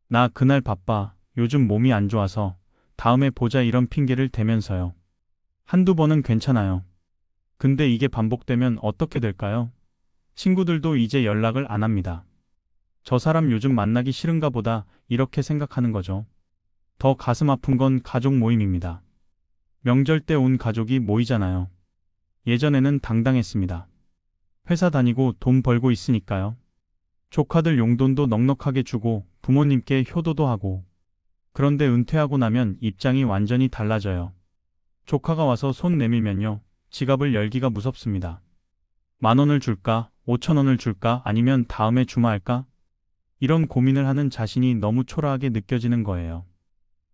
나 그날 바빠. 요즘 몸이 안 좋아서 다음에 보자 이런 핑계를 대면서요. 한두 번은 괜찮아요. 근데 이게 반복되면 어떻게 될까요? 친구들도 이제 연락을 안 합니다. 저 사람 요즘 만나기 싫은가 보다 이렇게 생각하는 거죠. 더 가슴 아픈 건 가족 모임입니다. 명절 때 온 가족이 모이잖아요. 예전에는 당당했습니다. 회사 다니고 돈 벌고 있으니까요. 조카들 용돈도 넉넉하게 주고 부모님께 효도도 하고. 그런데 은퇴하고 나면 입장이 완전히 달라져요. 조카가 와서 손 내밀면요. 지갑을 열기가 무섭습니다. 10,000원을 줄까? 5,000원을 줄까? 아니면 다음에 주마 할까? 이런 고민을 하는 자신이 너무 초라하게 느껴지는 거예요.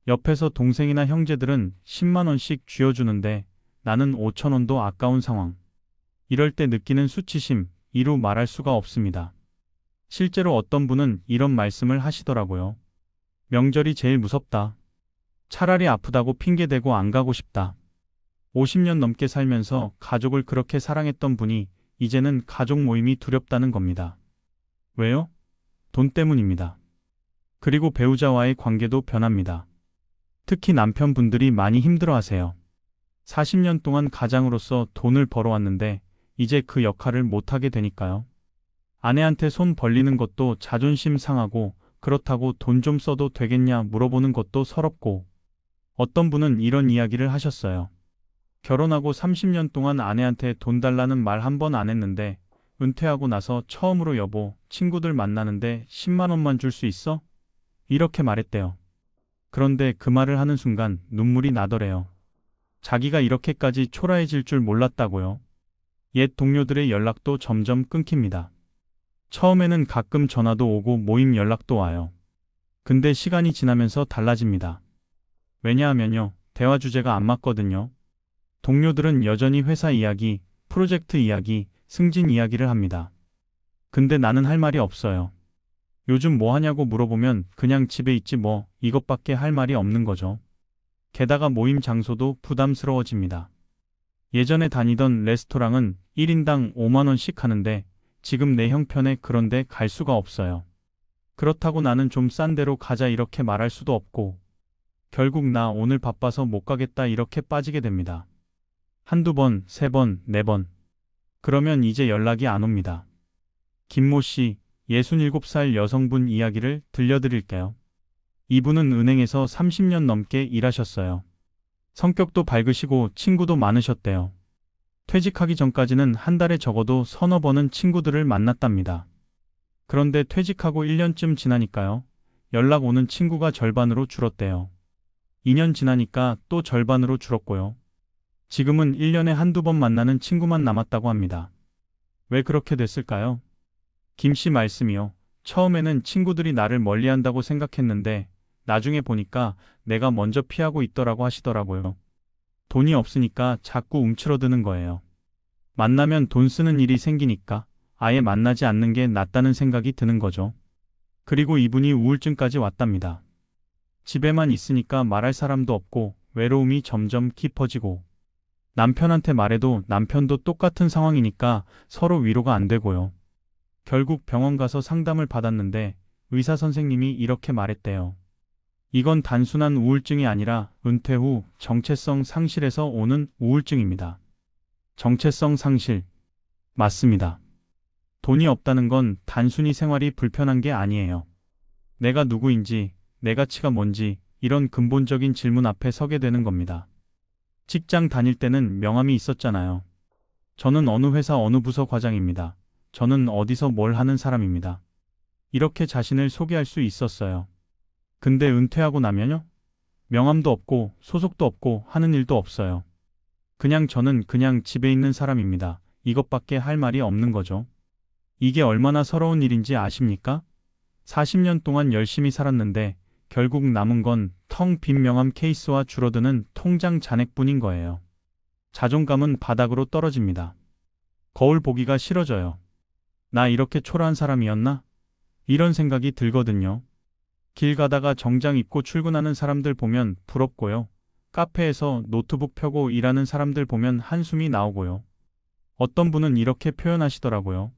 옆에서 동생이나 형제들은 10만 원씩 쥐어주는데 나는 5,000원도 아까운 상황. 이럴 때 느끼는 수치심, 이루 말할 수가 없습니다. 실제로 어떤 분은 이런 말씀을 하시더라고요. 명절이 제일 무섭다. 차라리 아프다고 핑계대고 안 가고 싶다. 50년 넘게 살면서 가족을 그렇게 사랑했던 분이 이제는 가족 모임이 두렵다는 겁니다. 왜요? 돈 때문입니다. 그리고 배우자와의 관계도 변합니다. 특히 남편분들이 많이 힘들어하세요. 40년 동안 가장으로서 돈을 벌어왔는데 이제 그 역할을 못하게 되니까요. 아내한테 손 벌리는 것도 자존심 상하고 그렇다고 돈 좀 써도 되겠냐 물어보는 것도 서럽고. 어떤 분은 이런 이야기를 하셨어요. 결혼하고 30년 동안 아내한테 돈 달라는 말 한 번 안 했는데 은퇴하고 나서 처음으로 여보, 친구들 만나는데 10만 원만 줄 수 있어? 이렇게 말했대요. 그런데 그 말을 하는 순간 눈물이 나더래요. 자기가 이렇게까지 초라해질 줄 몰랐다고요. 옛 동료들의 연락도 점점 끊깁니다. 처음에는 가끔 전화도 오고 모임 연락도 와요. 근데 시간이 지나면서 달라집니다. 왜냐하면요, 대화 주제가 안 맞거든요. 동료들은 여전히 회사 이야기, 프로젝트 이야기, 승진 이야기를 합니다. 근데 나는 할 말이 없어요. 요즘 뭐 하냐고 물어보면 그냥 집에 있지 뭐 이것밖에 할 말이 없는 거죠. 게다가 모임 장소도 부담스러워집니다. 예전에 다니던 레스토랑은 1인당 5만 원씩 하는데 지금 내 형편에 그런데 갈 수가 없어요. 그렇다고 나는 좀 싼 데로 가자 이렇게 말할 수도 없고 결국 나 오늘 바빠서 못 가겠다 이렇게 빠지게 됩니다. 한두 번, 세 번, 네 번. 그러면 이제 연락이 안 옵니다. 김모 씨, 67살 여성분 이야기를 들려드릴게요. 이분은 은행에서 30년 넘게 일하셨어요. 성격도 밝으시고 친구도 많으셨대요. 퇴직하기 전까지는 한 달에 적어도 서너 번은 친구들을 만났답니다. 그런데 퇴직하고 1년쯤 지나니까요. 연락 오는 친구가 절반으로 줄었대요. 2년 지나니까 또 절반으로 줄었고요. 지금은 1년에 한두 번 만나는 친구만 남았다고 합니다. 왜 그렇게 됐을까요? 김 씨 말씀이요. 처음에는 친구들이 나를 멀리한다고 생각했는데 나중에 보니까 내가 먼저 피하고 있더라고 하시더라고요. 돈이 없으니까 자꾸 움츠러드는 거예요. 만나면 돈 쓰는 일이 생기니까 아예 만나지 않는 게 낫다는 생각이 드는 거죠. 그리고 이분이 우울증까지 왔답니다. 집에만 있으니까 말할 사람도 없고 외로움이 점점 깊어지고 남편한테 말해도 남편도 똑같은 상황이니까 서로 위로가 안 되고요. 결국 병원 가서 상담을 받았는데 의사 선생님이 이렇게 말했대요. 이건 단순한 우울증이 아니라 은퇴 후 정체성 상실에서 오는 우울증입니다. 정체성 상실. 맞습니다. 돈이 없다는 건 단순히 생활이 불편한 게 아니에요. 내가 누구인지, 내 가치가 뭔지 이런 근본적인 질문 앞에 서게 되는 겁니다. 직장 다닐 때는 명함이 있었잖아요. 저는 어느 회사 어느 부서 과장입니다. 저는 어디서 뭘 하는 사람입니다. 이렇게 자신을 소개할 수 있었어요. 근데 은퇴하고 나면요? 명함도 없고 소속도 없고 하는 일도 없어요. 저는 그냥 집에 있는 사람입니다. 이것밖에 할 말이 없는 거죠. 이게 얼마나 서러운 일인지 아십니까? 40년 동안 열심히 살았는데 결국 남은 건 텅 빈 명함 케이스와 줄어드는 통장 잔액뿐인 거예요. 자존감은 바닥으로 떨어집니다. 거울 보기가 싫어져요. 나 이렇게 초라한 사람이었나? 이런 생각이 들거든요. 길 가다가 정장 입고 출근하는 사람들 보면 부럽고요. 카페에서 노트북 펴고 일하는 사람들 보면 한숨이 나오고요. 어떤 분은 이렇게 표현하시더라고요.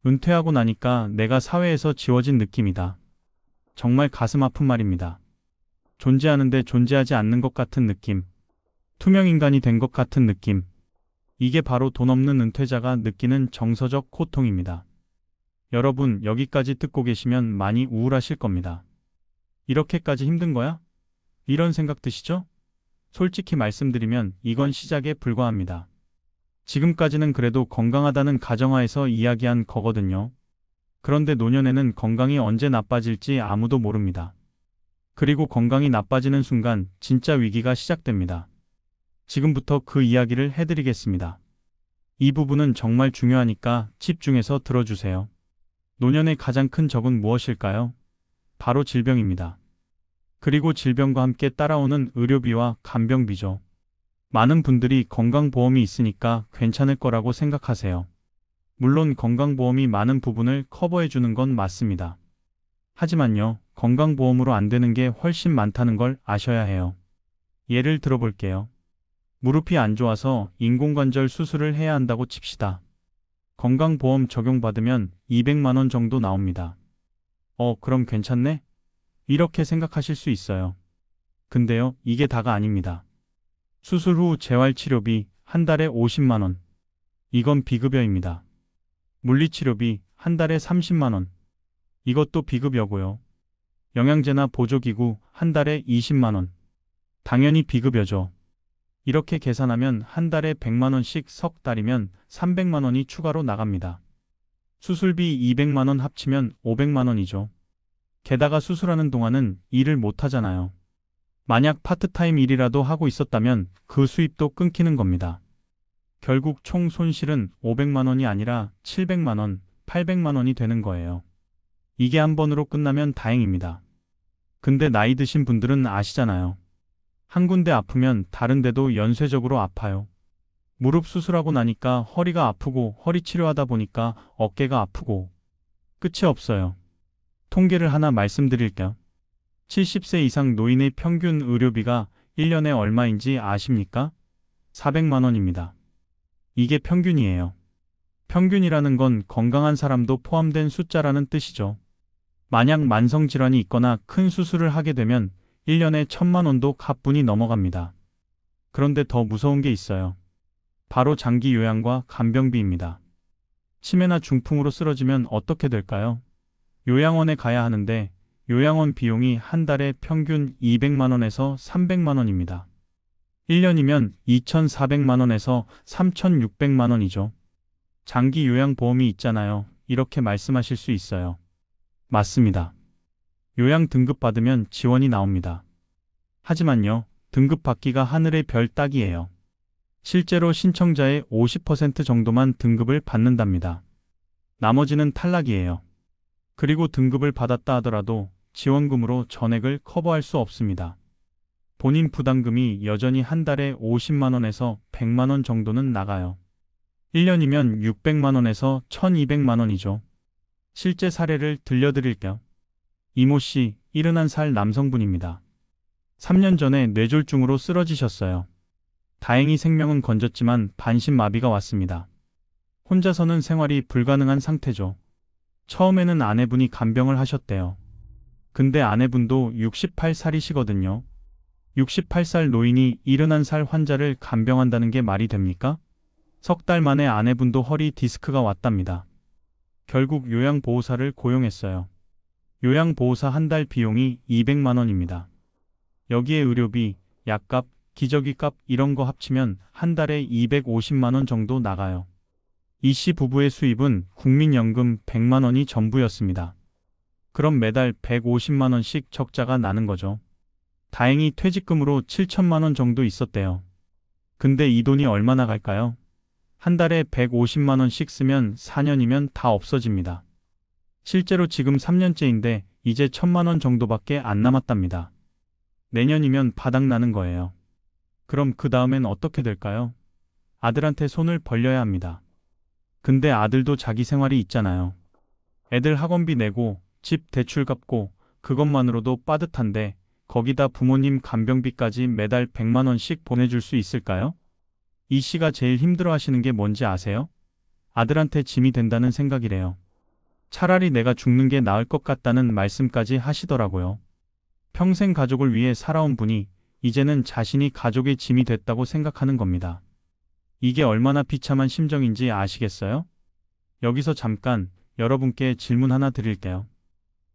은퇴하고 나니까 내가 사회에서 지워진 느낌이다. 정말 가슴 아픈 말입니다. 존재하는데 존재하지 않는 것 같은 느낌. 투명 인간이 된 것 같은 느낌. 이게 바로 돈 없는 은퇴자가 느끼는 정서적 고통입니다. 여러분, 여기까지 듣고 계시면 많이 우울하실 겁니다. 이렇게까지 힘든 거야? 이런 생각 드시죠? 솔직히 말씀드리면 이건 시작에 불과합니다. 지금까지는 그래도 건강하다는 가정하에서 이야기한 거거든요. 그런데 노년에는 건강이 언제 나빠질지 아무도 모릅니다. 그리고 건강이 나빠지는 순간 진짜 위기가 시작됩니다. 지금부터 그 이야기를 해드리겠습니다. 이 부분은 정말 중요하니까 집중해서 들어주세요. 노년의 가장 큰 적은 무엇일까요? 바로 질병입니다. 그리고 질병과 함께 따라오는 의료비와 간병비죠. 많은 분들이 건강보험이 있으니까 괜찮을 거라고 생각하세요. 물론 건강보험이 많은 부분을 커버해주는 건 맞습니다. 하지만요, 건강보험으로 안 되는 게 훨씬 많다는 걸 아셔야 해요. 예를 들어볼게요. 무릎이 안 좋아서 인공관절 수술을 해야 한다고 칩시다. 건강보험 적용받으면 200만 원 정도 나옵니다. 그럼 괜찮네? 이렇게 생각하실 수 있어요. 근데요, 이게 다가 아닙니다. 수술 후 재활치료비 한 달에 50만 원. 이건 비급여입니다. 물리치료비 한 달에 30만 원. 이것도 비급여고요. 영양제나 보조기구 한 달에 20만 원. 당연히 비급여죠. 이렇게 계산하면 한 달에 100만 원씩 석 달이면 300만 원이 추가로 나갑니다. 수술비 200만 원 합치면 500만 원이죠. 게다가 수술하는 동안은 일을 못 하잖아요. 만약 파트타임 일이라도 하고 있었다면 그 수입도 끊기는 겁니다. 결국 총 손실은 500만 원이 아니라 700만 원, 800만 원이 되는 거예요. 이게 한 번으로 끝나면 다행입니다. 근데 나이 드신 분들은 아시잖아요. 한 군데 아프면 다른 데도 연쇄적으로 아파요. 무릎 수술하고 나니까 허리가 아프고 허리 치료하다 보니까 어깨가 아프고 끝이 없어요. 통계를 하나 말씀드릴게요. 70세 이상 노인의 평균 의료비가 1년에 얼마인지 아십니까? 400만 원입니다. 이게 평균이에요. 평균이라는 건 건강한 사람도 포함된 숫자라는 뜻이죠. 만약 만성질환이 있거나 큰 수술을 하게 되면 1년에 1000만 원도 가뿐히 넘어갑니다. 그런데 더 무서운 게 있어요. 바로 장기 요양과 간병비입니다. 치매나 중풍으로 쓰러지면 어떻게 될까요? 요양원에 가야 하는데 요양원 비용이 한 달에 평균 200만 원에서 300만 원입니다. 1년이면 2,400만 원에서 3,600만 원이죠. 장기 요양보험이 있잖아요. 이렇게 말씀하실 수 있어요. 맞습니다. 요양 등급 받으면 지원이 나옵니다. 하지만요, 등급 받기가 하늘의 별 따기예요. 실제로 신청자의 50% 정도만 등급을 받는답니다. 나머지는 탈락이에요. 그리고 등급을 받았다 하더라도 지원금으로 전액을 커버할 수 없습니다. 본인 부담금이 여전히 한 달에 50만 원에서 100만 원 정도는 나가요. 1년이면 600만 원에서 1200만 원이죠. 실제 사례를 들려드릴게요. 이모 씨, 71살 남성분입니다. 3년 전에 뇌졸중으로 쓰러지셨어요. 다행히 생명은 건졌지만 반신마비가 왔습니다. 혼자서는 생활이 불가능한 상태죠. 처음에는 아내분이 간병을 하셨대요. 근데 아내분도 68살이시거든요. 68살 노인이 71살 환자를 간병한다는 게 말이 됩니까? 석 달 만에 아내분도 허리 디스크가 왔답니다. 결국 요양보호사를 고용했어요. 요양보호사 한 달 비용이 200만 원입니다. 여기에 의료비, 약값, 기저귀값 이런 거 합치면 한 달에 250만 원 정도 나가요. 이 씨 부부의 수입은 국민연금 100만 원이 전부였습니다. 그럼 매달 150만 원씩 적자가 나는 거죠. 다행히 퇴직금으로 7천만 원 정도 있었대요. 근데 이 돈이 얼마나 갈까요? 한 달에 150만 원씩 쓰면 4년이면 다 없어집니다. 실제로 지금 3년째인데 이제 1000만 원 정도밖에 안 남았답니다. 내년이면 바닥나는 거예요. 그럼 그 다음엔 어떻게 될까요? 아들한테 손을 벌려야 합니다. 근데 아들도 자기 생활이 있잖아요. 애들 학원비 내고 집 대출 갚고 그것만으로도 빠듯한데 거기다 부모님 간병비까지 매달 100만 원씩 보내줄 수 있을까요? 이 씨가 제일 힘들어 하시는 게 뭔지 아세요? 아들한테 짐이 된다는 생각이래요. 차라리 내가 죽는 게 나을 것 같다는 말씀까지 하시더라고요. 평생 가족을 위해 살아온 분이 이제는 자신이 가족의 짐이 됐다고 생각하는 겁니다. 이게 얼마나 비참한 심정인지 아시겠어요? 여기서 잠깐 여러분께 질문 하나 드릴게요.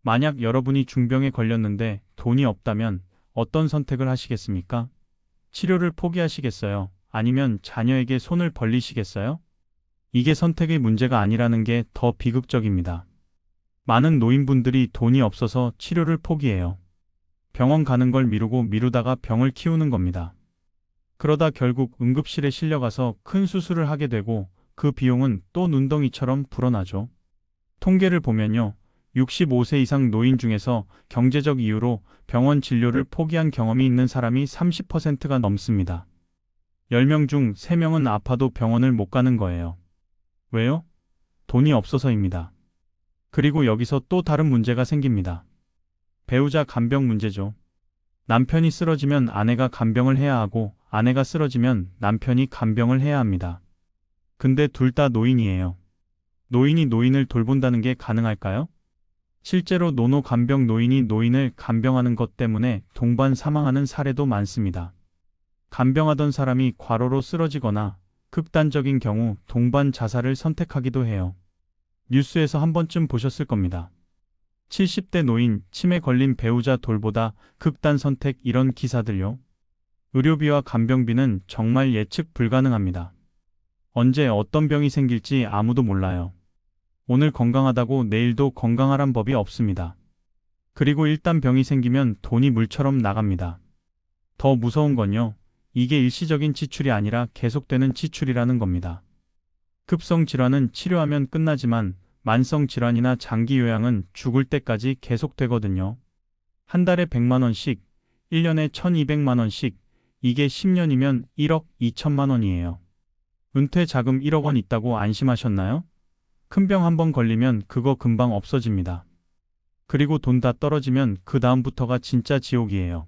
만약 여러분이 중병에 걸렸는데 돈이 없다면 어떤 선택을 하시겠습니까? 치료를 포기하시겠어요? 아니면 자녀에게 손을 벌리시겠어요? 이게 선택의 문제가 아니라는 게 더 비극적입니다. 많은 노인분들이 돈이 없어서 치료를 포기해요. 병원 가는 걸 미루다가 병을 키우는 겁니다. 그러다 결국 응급실에 실려가서 큰 수술을 하게 되고 그 비용은 또 눈덩이처럼 불어나죠. 통계를 보면요. 65세 이상 노인 중에서 경제적 이유로 병원 진료를 포기한 경험이 있는 사람이 30%가 넘습니다. 10명 중 3명은 아파도 병원을 못 가는 거예요. 왜요? 돈이 없어서입니다. 그리고 여기서 또 다른 문제가 생깁니다. 배우자 간병 문제죠. 남편이 쓰러지면 아내가 간병을 해야 하고 아내가 쓰러지면 남편이 간병을 해야 합니다. 근데 둘 다 노인이에요. 노인이 노인을 돌본다는 게 가능할까요? 실제로 노노간병 노인이 노인을 간병하는 것 때문에 동반 사망하는 사례도 많습니다. 간병하던 사람이 과로로 쓰러지거나 극단적인 경우 동반 자살을 선택하기도 해요. 뉴스에서 한 번쯤 보셨을 겁니다. 70대 노인 치매 걸린 배우자 돌보다 극단 선택 이런 기사들요. 의료비와 간병비는 정말 예측 불가능합니다. 언제 어떤 병이 생길지 아무도 몰라요. 오늘 건강하다고 내일도 건강하란 법이 없습니다. 그리고 일단 병이 생기면 돈이 물처럼 나갑니다. 더 무서운 건요. 이게 일시적인 지출이 아니라 계속되는 지출이라는 겁니다. 급성 질환은 치료하면 끝나지만 만성 질환이나 장기 요양은 죽을 때까지 계속되거든요. 한 달에 100만 원씩, 1년에 1200만 원씩, 이게 10년이면 1억 2천만 원이에요. 은퇴 자금 1억 원 있다고 안심하셨나요? 큰 병 한 번 걸리면 그거 금방 없어집니다. 그리고 돈 다 떨어지면 그 다음부터가 진짜 지옥이에요.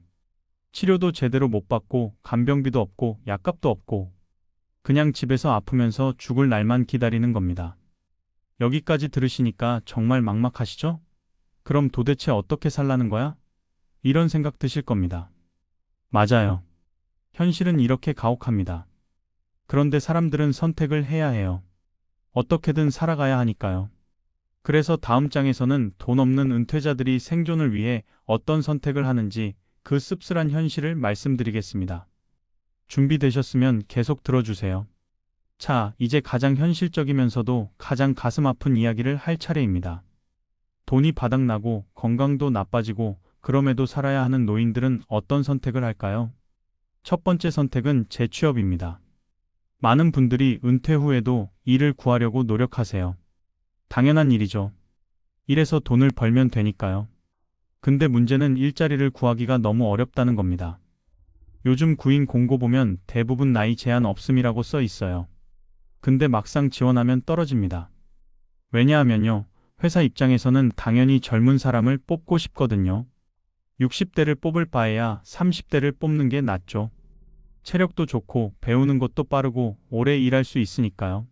치료도 제대로 못 받고 간병비도 없고 약값도 없고 그냥 집에서 아프면서 죽을 날만 기다리는 겁니다. 여기까지 들으시니까 정말 막막하시죠? 그럼 도대체 어떻게 살라는 거야? 이런 생각 드실 겁니다. 맞아요. 현실은 이렇게 가혹합니다. 그런데 사람들은 선택을 해야 해요. 어떻게든 살아가야 하니까요. 그래서 다음 장에서는 돈 없는 은퇴자들이 생존을 위해 어떤 선택을 하는지 그 씁쓸한 현실을 말씀드리겠습니다. 준비되셨으면 계속 들어주세요. 자, 이제 가장 현실적이면서도 가장 가슴 아픈 이야기를 할 차례입니다. 돈이 바닥나고 건강도 나빠지고 그럼에도 살아야 하는 노인들은 어떤 선택을 할까요? 첫 번째 선택은 재취업입니다. 많은 분들이 은퇴 후에도 일을 구하려고 노력하세요. 당연한 일이죠. 일해서 돈을 벌면 되니까요. 근데 문제는 일자리를 구하기가 너무 어렵다는 겁니다. 요즘 구인 공고 보면 대부분 나이 제한 없음이라고 써 있어요. 근데 막상 지원하면 떨어집니다. 왜냐하면요, 회사 입장에서는 당연히 젊은 사람을 뽑고 싶거든요. 60대를 뽑을 바에야 30대를 뽑는 게 낫죠. 체력도 좋고 배우는 것도 빠르고 오래 일할 수 있으니까요.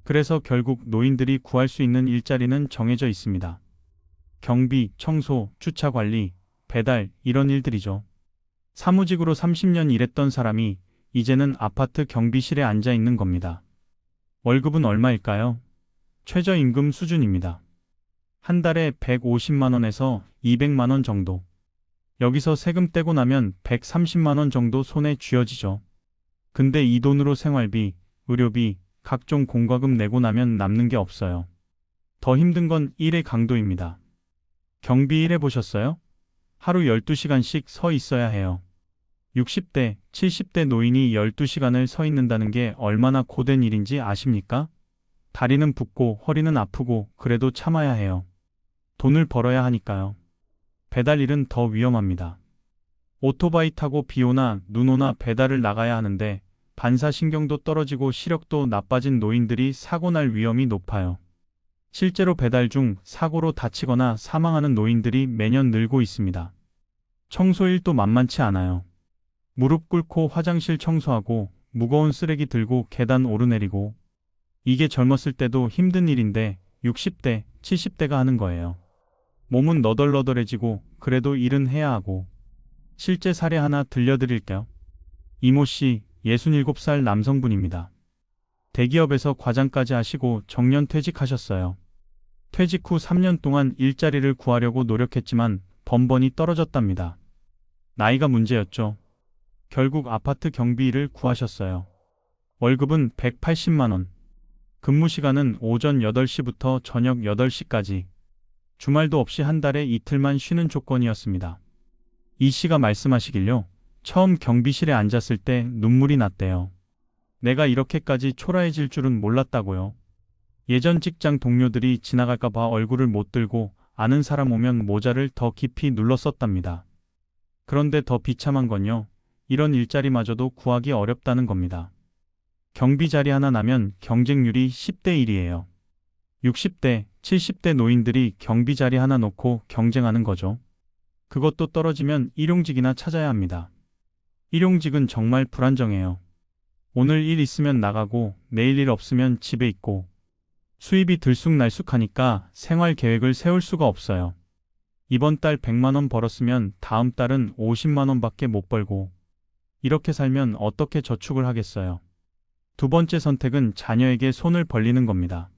그래서 결국 노인들이 구할 수 있는 일자리는 정해져 있습니다. 경비, 청소, 주차 관리, 배달 이런 일들이죠. 사무직으로 30년 일했던 사람이 이제는 아파트 경비실에 앉아 있는 겁니다. 월급은 얼마일까요? 최저임금 수준입니다. 한 달에 150만 원에서 200만 원 정도. 여기서 세금 떼고 나면 130만 원 정도 손에 쥐어지죠. 근데 이 돈으로 생활비, 의료비, 각종 공과금 내고 나면 남는 게 없어요. 더 힘든 건 일의 강도입니다. 경비 일 해보셨어요? 하루 12시간씩 서 있어야 해요. 60대, 70대 노인이 12시간을 서 있는다는 게 얼마나 고된 일인지 아십니까? 다리는 붓고 허리는 아프고 그래도 참아야 해요. 돈을 벌어야 하니까요. 배달 일은 더 위험합니다. 오토바이 타고 비 오나 눈 오나 배달을 나가야 하는데 반사신경도 떨어지고 시력도 나빠진 노인들이 사고 날 위험이 높아요. 실제로 배달 중 사고로 다치거나 사망하는 노인들이 매년 늘고 있습니다. 청소일도 만만치 않아요. 무릎 꿇고 화장실 청소하고 무거운 쓰레기 들고 계단 오르내리고 이게 젊었을 때도 힘든 일인데 60대, 70대가 하는 거예요. 몸은 너덜너덜해지고 그래도 일은 해야 하고 실제 사례 하나 들려드릴게요. 이모 씨, 67살 남성분입니다. 대기업에서 과장까지 하시고 정년 퇴직하셨어요. 퇴직 후 3년 동안 일자리를 구하려고 노력했지만 번번이 떨어졌답니다. 나이가 문제였죠. 결국 아파트 경비 일을 구하셨어요. 월급은 180만 원. 근무 시간은 오전 8시부터 저녁 8시까지. 주말도 없이 한 달에 이틀만 쉬는 조건이었습니다. 이 씨가 말씀하시길요. 처음 경비실에 앉았을 때 눈물이 났대요. 내가 이렇게까지 초라해질 줄은 몰랐다고요. 예전 직장 동료들이 지나갈까 봐 얼굴을 못 들고 아는 사람 오면 모자를 더 깊이 눌렀었답니다. 그런데 더 비참한 건요. 이런 일자리마저도 구하기 어렵다는 겁니다. 경비 자리 하나 나면 경쟁률이 10대 1이에요. 60대, 70대 노인들이 경비 자리 하나 놓고 경쟁하는 거죠. 그것도 떨어지면 일용직이나 찾아야 합니다. 일용직은 정말 불안정해요. 오늘 일 있으면 나가고 내일 일 없으면 집에 있고 수입이 들쑥날쑥하니까 생활 계획을 세울 수가 없어요. 이번 달 100만 원 벌었으면 다음 달은 50만 원밖에 못 벌고 이렇게 살면 어떻게 저축을 하겠어요. 두 번째 선택은 자녀에게 손을 벌리는 겁니다.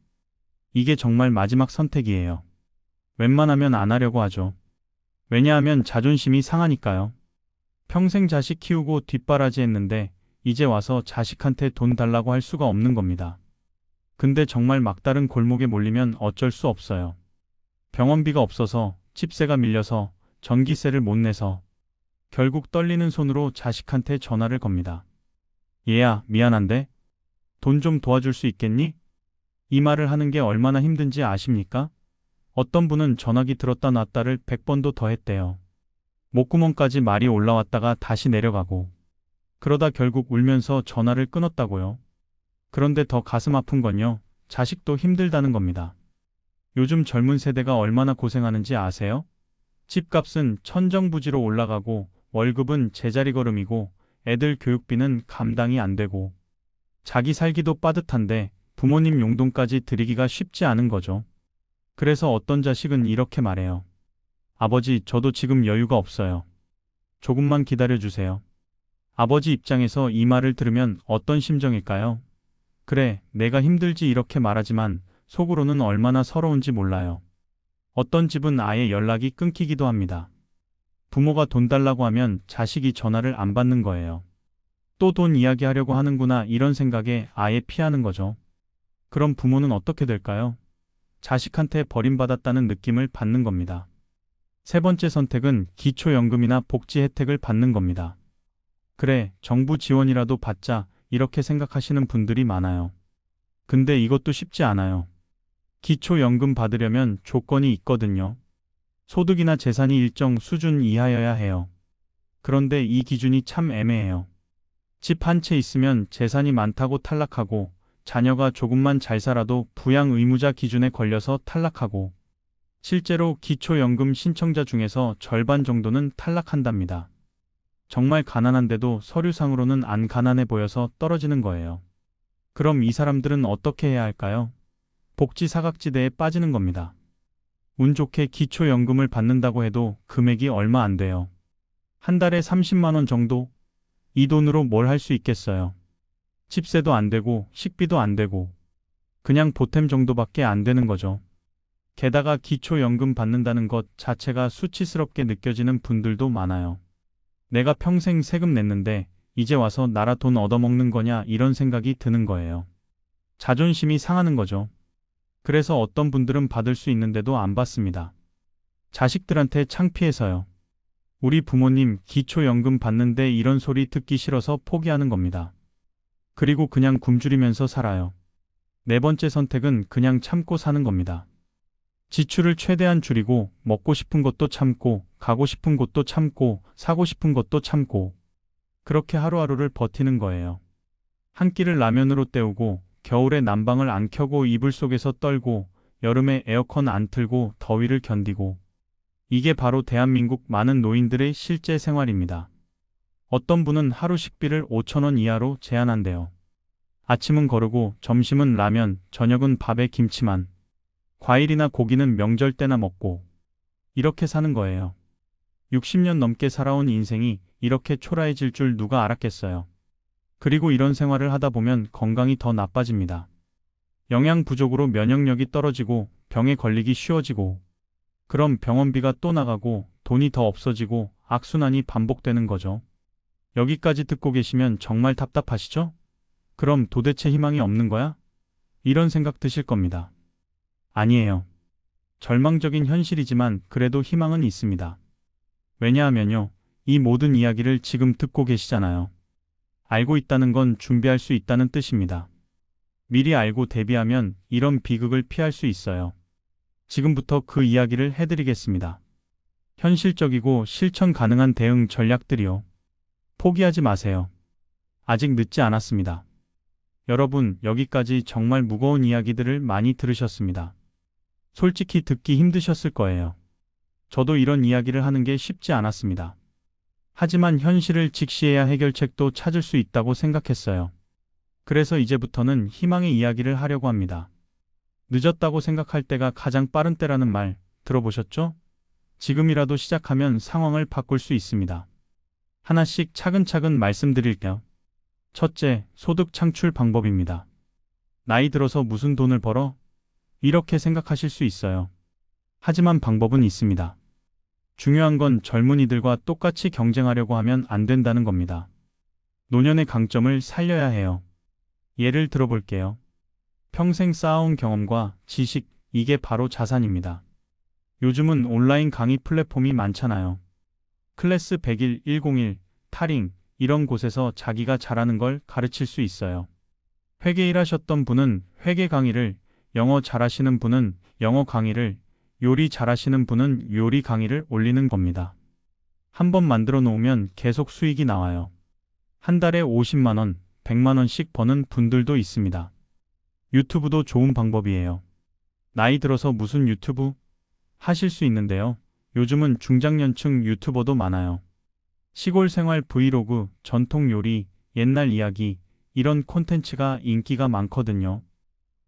이게 정말 마지막 선택이에요. 웬만하면 안 하려고 하죠. 왜냐하면 자존심이 상하니까요. 평생 자식 키우고 뒷바라지 했는데 이제 와서 자식한테 돈 달라고 할 수가 없는 겁니다. 근데 정말 막다른 골목에 몰리면 어쩔 수 없어요. 병원비가 없어서, 집세가 밀려서, 전기세를 못 내서 결국 떨리는 손으로 자식한테 전화를 겁니다. 얘야, 미안한데 돈 좀 도와줄 수 있겠니? 이 말을 하는 게 얼마나 힘든지 아십니까? 어떤 분은 전화기 들었다 놨다를 100번도 더 했대요. 목구멍까지 말이 올라왔다가 다시 내려가고 그러다 결국 울면서 전화를 끊었다고요. 그런데 더 가슴 아픈 건요. 자식도 힘들다는 겁니다. 요즘 젊은 세대가 얼마나 고생하는지 아세요? 집값은 천정부지로 올라가고 월급은 제자리 걸음이고 애들 교육비는 감당이 안 되고 자기 살기도 빠듯한데 부모님 용돈까지 드리기가 쉽지 않은 거죠. 그래서 어떤 자식은 이렇게 말해요. 아버지, 저도 지금 여유가 없어요. 조금만 기다려주세요. 아버지 입장에서 이 말을 들으면 어떤 심정일까요? 그래, 내가 힘들지 이렇게 말하지만 속으로는 얼마나 서러운지 몰라요. 어떤 집은 아예 연락이 끊기기도 합니다. 부모가 돈 달라고 하면 자식이 전화를 안 받는 거예요. 또 돈 이야기하려고 하는구나 이런 생각에 아예 피하는 거죠. 그럼 부모는 어떻게 될까요? 자식한테 버림받았다는 느낌을 받는 겁니다. 세 번째 선택은 기초연금이나 복지 혜택을 받는 겁니다. 그래, 정부 지원이라도 받자 이렇게 생각하시는 분들이 많아요. 근데 이것도 쉽지 않아요. 기초연금 받으려면 조건이 있거든요. 소득이나 재산이 일정 수준 이하여야 해요. 그런데 이 기준이 참 애매해요. 집 한 채 있으면 재산이 많다고 탈락하고 자녀가 조금만 잘 살아도 부양 의무자 기준에 걸려서 탈락하고 실제로 기초연금 신청자 중에서 절반 정도는 탈락한답니다. 정말 가난한데도 서류상으로는 안 가난해 보여서 떨어지는 거예요. 그럼 이 사람들은 어떻게 해야 할까요? 복지 사각지대에 빠지는 겁니다. 운 좋게 기초연금을 받는다고 해도 금액이 얼마 안 돼요. 한 달에 30만 원 정도? 이 돈으로 뭘 할 수 있겠어요? 집세도 안 되고 식비도 안 되고 그냥 보탬 정도밖에 안 되는 거죠. 게다가 기초연금 받는다는 것 자체가 수치스럽게 느껴지는 분들도 많아요. 내가 평생 세금 냈는데 이제 와서 나라 돈 얻어먹는 거냐 이런 생각이 드는 거예요. 자존심이 상하는 거죠. 그래서 어떤 분들은 받을 수 있는데도 안 받습니다. 자식들한테 창피해서요. 우리 부모님 기초연금 받는데 이런 소리 듣기 싫어서 포기하는 겁니다. 그리고 그냥 굶주리면서 살아요. 네 번째 선택은 그냥 참고 사는 겁니다. 지출을 최대한 줄이고 먹고 싶은 것도 참고 가고 싶은 곳도 참고 사고 싶은 것도 참고 그렇게 하루하루를 버티는 거예요. 한 끼를 라면으로 때우고 겨울에 난방을 안 켜고 이불 속에서 떨고 여름에 에어컨 안 틀고 더위를 견디고 이게 바로 대한민국 많은 노인들의 실제 생활입니다. 어떤 분은 하루 식비를 5천 원 이하로 제한한대요. 아침은 거르고 점심은 라면, 저녁은 밥에 김치만 과일이나 고기는 명절 때나 먹고 이렇게 사는 거예요. 60년 넘게 살아온 인생이 이렇게 초라해질 줄 누가 알았겠어요. 그리고 이런 생활을 하다 보면 건강이 더 나빠집니다. 영양 부족으로 면역력이 떨어지고 병에 걸리기 쉬워지고 그럼 병원비가 또 나가고 돈이 더 없어지고 악순환이 반복되는 거죠. 여기까지 듣고 계시면 정말 답답하시죠? 그럼 도대체 희망이 없는 거야? 이런 생각 드실 겁니다. 아니에요. 절망적인 현실이지만 그래도 희망은 있습니다. 왜냐하면요. 이 모든 이야기를 지금 듣고 계시잖아요. 알고 있다는 건 준비할 수 있다는 뜻입니다. 미리 알고 대비하면 이런 비극을 피할 수 있어요. 지금부터 그 이야기를 해드리겠습니다. 현실적이고 실천 가능한 대응 전략들이요. 포기하지 마세요. 아직 늦지 않았습니다. 여러분, 여기까지 정말 무거운 이야기들을 많이 들으셨습니다. 솔직히 듣기 힘드셨을 거예요. 저도 이런 이야기를 하는 게 쉽지 않았습니다. 하지만 현실을 직시해야 해결책도 찾을 수 있다고 생각했어요. 그래서 이제부터는 희망의 이야기를 하려고 합니다. 늦었다고 생각할 때가 가장 빠른 때라는 말 들어보셨죠? 지금이라도 시작하면 상황을 바꿀 수 있습니다. 하나씩 차근차근 말씀드릴게요. 첫째, 소득 창출 방법입니다. 나이 들어서 무슨 돈을 벌어? 이렇게 생각하실 수 있어요. 하지만 방법은 있습니다. 중요한 건 젊은이들과 똑같이 경쟁하려고 하면 안 된다는 겁니다. 노년의 강점을 살려야 해요. 예를 들어볼게요. 평생 쌓아온 경험과 지식, 이게 바로 자산입니다. 요즘은 온라인 강의 플랫폼이 많잖아요. 클래스 100일, 101, 타링, 이런 곳에서 자기가 잘하는 걸 가르칠 수 있어요. 회계 일 하셨던 분은 회계 강의를, 영어 잘하시는 분은 영어 강의를, 요리 잘하시는 분은 요리 강의를 올리는 겁니다. 한번 만들어 놓으면 계속 수익이 나와요. 한 달에 50만 원, 100만 원씩 버는 분들도 있습니다. 유튜브도 좋은 방법이에요. 나이 들어서 무슨 유튜브 하실 수 있는데요. 요즘은 중장년층 유튜버도 많아요. 시골 생활 브이로그, 전통 요리, 옛날 이야기, 이런 콘텐츠가 인기가 많거든요.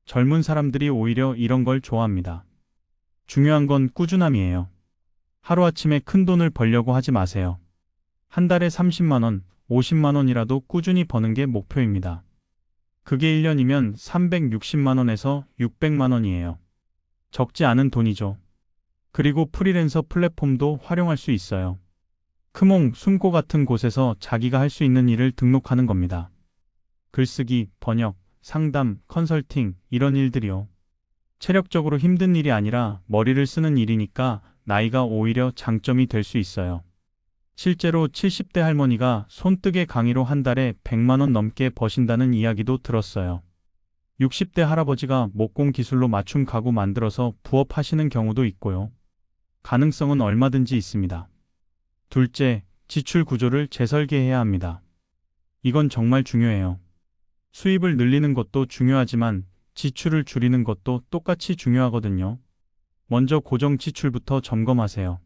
젊은 사람들이 오히려 이런 걸 좋아합니다. 중요한 건 꾸준함이에요. 하루아침에 큰 돈을 벌려고 하지 마세요. 한 달에 30만 원, 50만 원이라도 꾸준히 버는 게 목표입니다. 그게 1년이면 360만 원에서 600만 원이에요. 적지 않은 돈이죠. 그리고 프리랜서 플랫폼도 활용할 수 있어요. 크몽, 숨고 같은 곳에서 자기가 할 수 있는 일을 등록하는 겁니다. 글쓰기, 번역, 상담, 컨설팅, 이런 일들이요. 체력적으로 힘든 일이 아니라 머리를 쓰는 일이니까 나이가 오히려 장점이 될 수 있어요. 실제로 70대 할머니가 손뜨개 강의로 한 달에 100만 원 넘게 버신다는 이야기도 들었어요. 60대 할아버지가 목공 기술로 맞춤 가구 만들어서 부업하시는 경우도 있고요. 가능성은 얼마든지 있습니다. 둘째, 지출 구조를 재설계해야 합니다. 이건 정말 중요해요. 수입을 늘리는 것도 중요하지만 지출을 줄이는 것도 똑같이 중요하거든요. 먼저 고정 지출부터 점검하세요.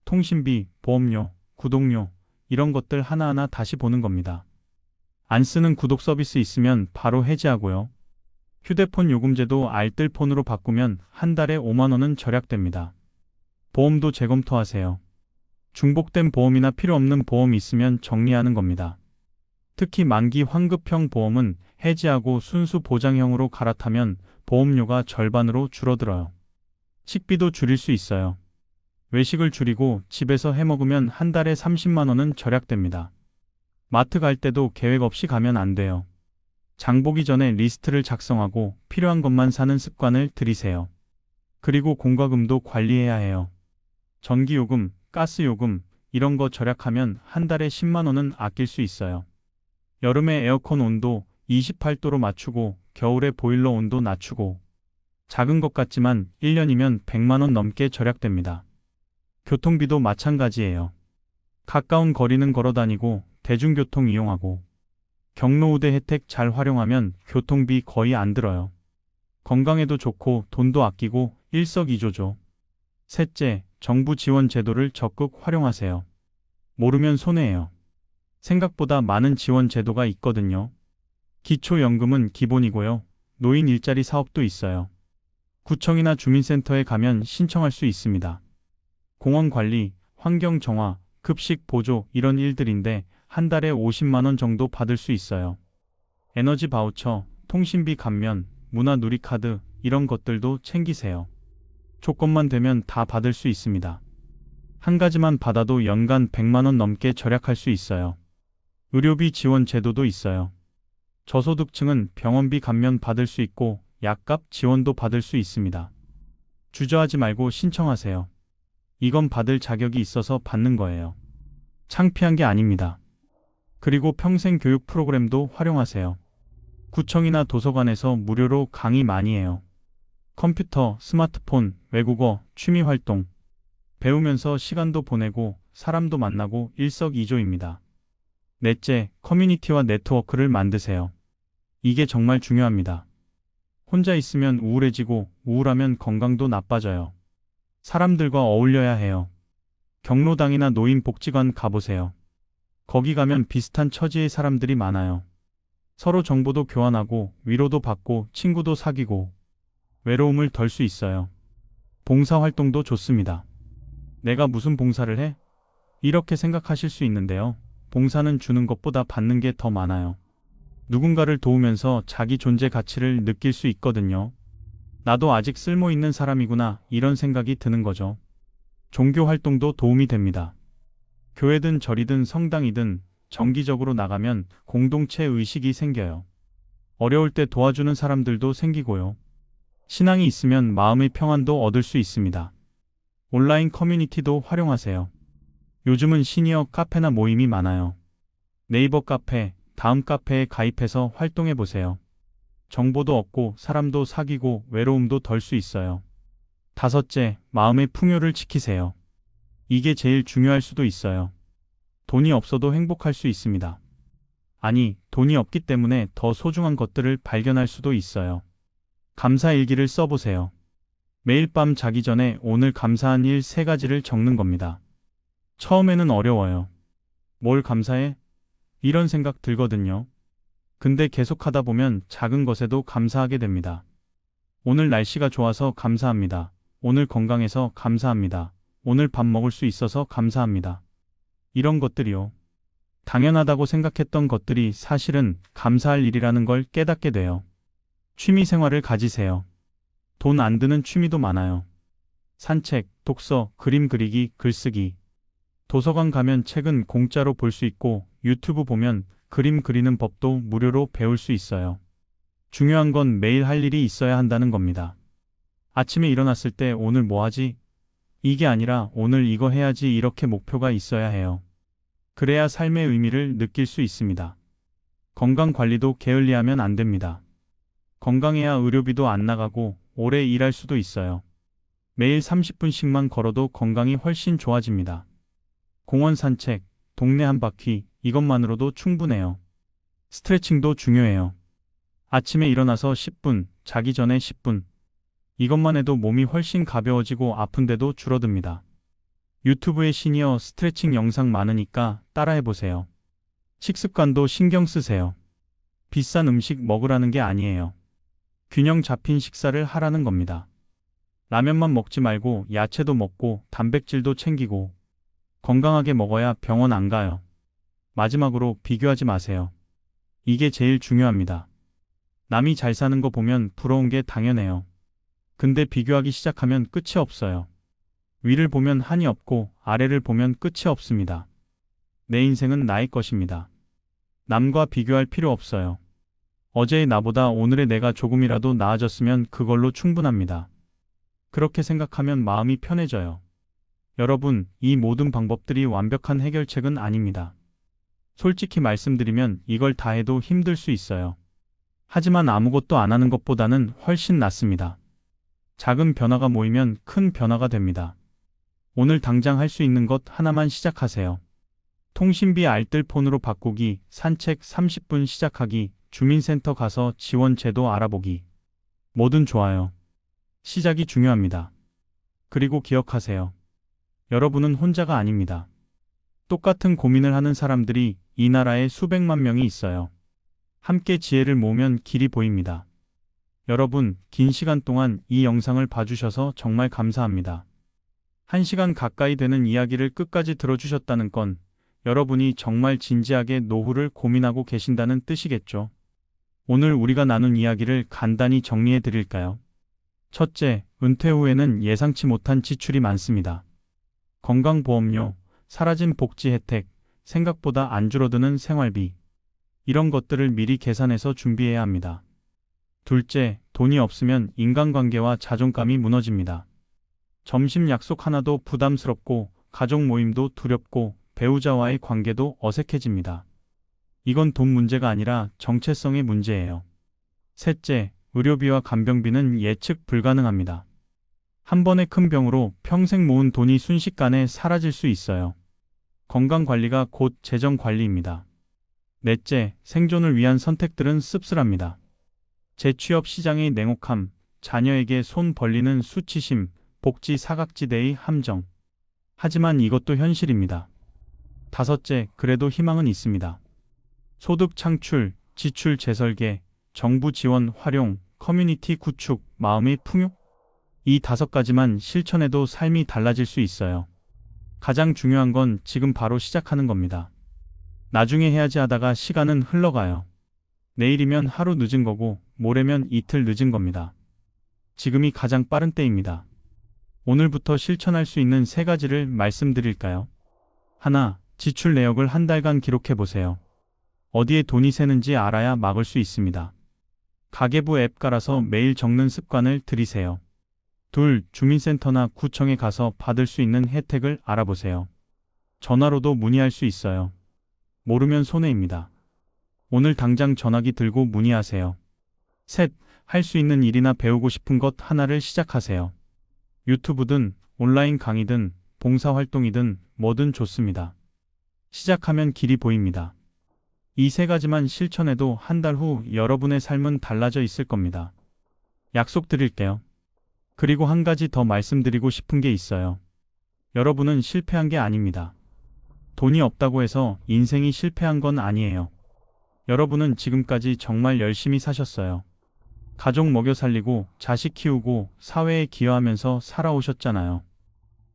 통신비, 보험료, 구독료, 이런 것들 하나하나 다시 보는 겁니다. 안 쓰는 구독 서비스 있으면 바로 해지하고요. 휴대폰 요금제도 알뜰폰으로 바꾸면 한 달에 5만 원은 절약됩니다. 보험도 재검토하세요. 중복된 보험이나 필요 없는 보험이 있으면 정리하는 겁니다. 특히 만기 환급형 보험은 해지하고 순수 보장형으로 갈아타면 보험료가 절반으로 줄어들어요. 식비도 줄일 수 있어요. 외식을 줄이고 집에서 해먹으면 한 달에 30만 원은 절약됩니다. 마트 갈 때도 계획 없이 가면 안 돼요. 장 보기 전에 리스트를 작성하고 필요한 것만 사는 습관을 들이세요. 그리고 공과금도 관리해야 해요. 전기요금, 가스요금, 이런 거 절약하면 한 달에 10만 원은 아낄 수 있어요. 여름에 에어컨 온도 28도로 맞추고 겨울에 보일러 온도 낮추고 작은 것 같지만 1년이면 100만 원 넘게 절약됩니다. 교통비도 마찬가지예요. 가까운 거리는 걸어 다니고 대중교통 이용하고 경로 우대 혜택 잘 활용하면 교통비 거의 안 들어요. 건강에도 좋고 돈도 아끼고 일석이조죠. 셋째, 정부 지원 제도를 적극 활용하세요. 모르면 손해예요. 생각보다 많은 지원 제도가 있거든요. 기초연금은 기본이고요. 노인 일자리 사업도 있어요. 구청이나 주민센터에 가면 신청할 수 있습니다. 공원 관리, 환경 정화, 급식 보조 이런 일들인데 한 달에 50만 원 정도 받을 수 있어요. 에너지 바우처, 통신비 감면, 문화 누리카드 이런 것들도 챙기세요. 조건만 되면 다 받을 수 있습니다. 한 가지만 받아도 연간 100만 원 넘게 절약할 수 있어요. 의료비 지원 제도도 있어요. 저소득층은 병원비 감면 받을 수 있고 약값 지원도 받을 수 있습니다. 주저하지 말고 신청하세요. 이건 받을 자격이 있어서 받는 거예요. 창피한 게 아닙니다. 그리고 평생 교육 프로그램도 활용하세요. 구청이나 도서관에서 무료로 강의 많이 해요. 컴퓨터, 스마트폰, 외국어, 취미 활동. 배우면서 시간도 보내고 사람도 만나고 일석이조입니다. 넷째, 커뮤니티와 네트워크를 만드세요. 이게 정말 중요합니다. 혼자 있으면 우울해지고 우울하면 건강도 나빠져요. 사람들과 어울려야 해요. 경로당이나 노인복지관 가보세요. 거기 가면 비슷한 처지의 사람들이 많아요. 서로 정보도 교환하고 위로도 받고 친구도 사귀고 외로움을 덜 수 있어요. 봉사활동도 좋습니다. 내가 무슨 봉사를 해? 이렇게 생각하실 수 있는데요. 봉사는 주는 것보다 받는 게 더 많아요. 누군가를 도우면서 자기 존재 가치를 느낄 수 있거든요. 나도 아직 쓸모 있는 사람이구나 이런 생각이 드는 거죠. 종교 활동도 도움이 됩니다. 교회든 절이든 성당이든 정기적으로 나가면 공동체 의식이 생겨요. 어려울 때 도와주는 사람들도 생기고요. 신앙이 있으면 마음의 평안도 얻을 수 있습니다. 온라인 커뮤니티도 활용하세요. 요즘은 시니어 카페나 모임이 많아요. 네이버 카페, 다음 카페에 가입해서 활동해 보세요. 정보도 얻고 사람도 사귀고 외로움도 덜 수 있어요. 다섯째, 마음의 풍요를 지키세요. 이게 제일 중요할 수도 있어요. 돈이 없어도 행복할 수 있습니다. 아니, 돈이 없기 때문에 더 소중한 것들을 발견할 수도 있어요. 감사 일기를 써보세요. 매일 밤 자기 전에 오늘 감사한 일 3가지를 적는 겁니다. 처음에는 어려워요. 뭘 감사해? 이런 생각 들거든요. 근데 계속하다 보면 작은 것에도 감사하게 됩니다. 오늘 날씨가 좋아서 감사합니다. 오늘 건강해서 감사합니다. 오늘 밥 먹을 수 있어서 감사합니다. 이런 것들이요. 당연하다고 생각했던 것들이 사실은 감사할 일이라는 걸 깨닫게 돼요. 취미 생활을 가지세요. 돈 안 드는 취미도 많아요. 산책, 독서, 그림 그리기, 글쓰기. 도서관 가면 책은 공짜로 볼 수 있고 유튜브 보면 그림 그리는 법도 무료로 배울 수 있어요. 중요한 건 매일 할 일이 있어야 한다는 겁니다. 아침에 일어났을 때 오늘 뭐 하지? 이게 아니라 오늘 이거 해야지 이렇게 목표가 있어야 해요. 그래야 삶의 의미를 느낄 수 있습니다. 건강 관리도 게을리하면 안 됩니다. 건강해야 의료비도 안 나가고 오래 일할 수도 있어요. 매일 30분씩만 걸어도 건강이 훨씬 좋아집니다. 공원 산책, 동네 한 바퀴, 이것만으로도 충분해요. 스트레칭도 중요해요. 아침에 일어나서 10분, 자기 전에 10분. 이것만 해도 몸이 훨씬 가벼워지고 아픈데도 줄어듭니다. 유튜브에 시니어 스트레칭 영상 많으니까 따라해보세요. 식습관도 신경 쓰세요. 비싼 음식 먹으라는 게 아니에요. 균형 잡힌 식사를 하라는 겁니다. 라면만 먹지 말고 야채도 먹고 단백질도 챙기고 건강하게 먹어야 병원 안 가요. 마지막으로 비교하지 마세요. 이게 제일 중요합니다. 남이 잘 사는 거 보면 부러운 게 당연해요. 근데 비교하기 시작하면 끝이 없어요. 위를 보면 한이 없고 아래를 보면 끝이 없습니다. 내 인생은 나의 것입니다. 남과 비교할 필요 없어요. 어제의 나보다 오늘의 내가 조금이라도 나아졌으면 그걸로 충분합니다. 그렇게 생각하면 마음이 편해져요. 여러분, 이 모든 방법들이 완벽한 해결책은 아닙니다. 솔직히 말씀드리면 이걸 다 해도 힘들 수 있어요. 하지만 아무것도 안 하는 것보다는 훨씬 낫습니다. 작은 변화가 모이면 큰 변화가 됩니다. 오늘 당장 할 수 있는 것 하나만 시작하세요. 통신비 알뜰폰으로 바꾸기, 산책 30분 시작하기, 주민센터 가서 지원 제도 알아보기. 뭐든 좋아요. 시작이 중요합니다. 그리고 기억하세요. 여러분은 혼자가 아닙니다. 똑같은 고민을 하는 사람들이 이 나라에 수백만 명이 있어요. 함께 지혜를 모으면 길이 보입니다. 여러분, 긴 시간 동안 이 영상을 봐주셔서 정말 감사합니다. 1시간 가까이 되는 이야기를 끝까지 들어주셨다는 건 여러분이 정말 진지하게 노후를 고민하고 계신다는 뜻이겠죠. 오늘 우리가 나눈 이야기를 간단히 정리해 드릴까요? 첫째, 은퇴 후에는 예상치 못한 지출이 많습니다. 건강보험료, 사라진 복지 혜택, 생각보다 안 줄어드는 생활비. 이런 것들을 미리 계산해서 준비해야 합니다. 둘째, 돈이 없으면 인간관계와 자존감이 무너집니다. 점심 약속 하나도 부담스럽고 가족 모임도 두렵고 배우자와의 관계도 어색해집니다. 이건 돈 문제가 아니라 정체성의 문제예요. 셋째, 의료비와 간병비는 예측 불가능합니다. 한 번의 큰 병으로 평생 모은 돈이 순식간에 사라질 수 있어요. 건강관리가 곧 재정관리입니다. 넷째, 생존을 위한 선택들은 씁쓸합니다. 재취업 시장의 냉혹함, 자녀에게 손 벌리는 수치심, 복지 사각지대의 함정. 하지만 이것도 현실입니다. 다섯째, 그래도 희망은 있습니다. 소득 창출, 지출 재설계, 정부 지원 활용, 커뮤니티 구축, 마음의 풍요? 이 5가지만 실천해도 삶이 달라질 수 있어요. 가장 중요한 건 지금 바로 시작하는 겁니다. 나중에 해야지 하다가 시간은 흘러가요. 내일이면 하루 늦은 거고 모레면 이틀 늦은 겁니다. 지금이 가장 빠른 때입니다. 오늘부터 실천할 수 있는 3가지를 말씀드릴까요? 하나, 지출 내역을 한 달간 기록해 보세요. 어디에 돈이 새는지 알아야 막을 수 있습니다. 가계부 앱 깔아서 매일 적는 습관을 들이세요. 둘, 주민센터나 구청에 가서 받을 수 있는 혜택을 알아보세요. 전화로도 문의할 수 있어요. 모르면 손해입니다. 오늘 당장 전화기 들고 문의하세요. 셋, 할 수 있는 일이나 배우고 싶은 것 하나를 시작하세요. 유튜브든 온라인 강의든 봉사활동이든 뭐든 좋습니다. 시작하면 길이 보입니다. 이 3가지만 실천해도 한 달 후 여러분의 삶은 달라져 있을 겁니다. 약속드릴게요. 그리고 한 가지 더 말씀드리고 싶은 게 있어요. 여러분은 실패한 게 아닙니다. 돈이 없다고 해서 인생이 실패한 건 아니에요. 여러분은 지금까지 정말 열심히 사셨어요. 가족 먹여 살리고 자식 키우고 사회에 기여하면서 살아오셨잖아요.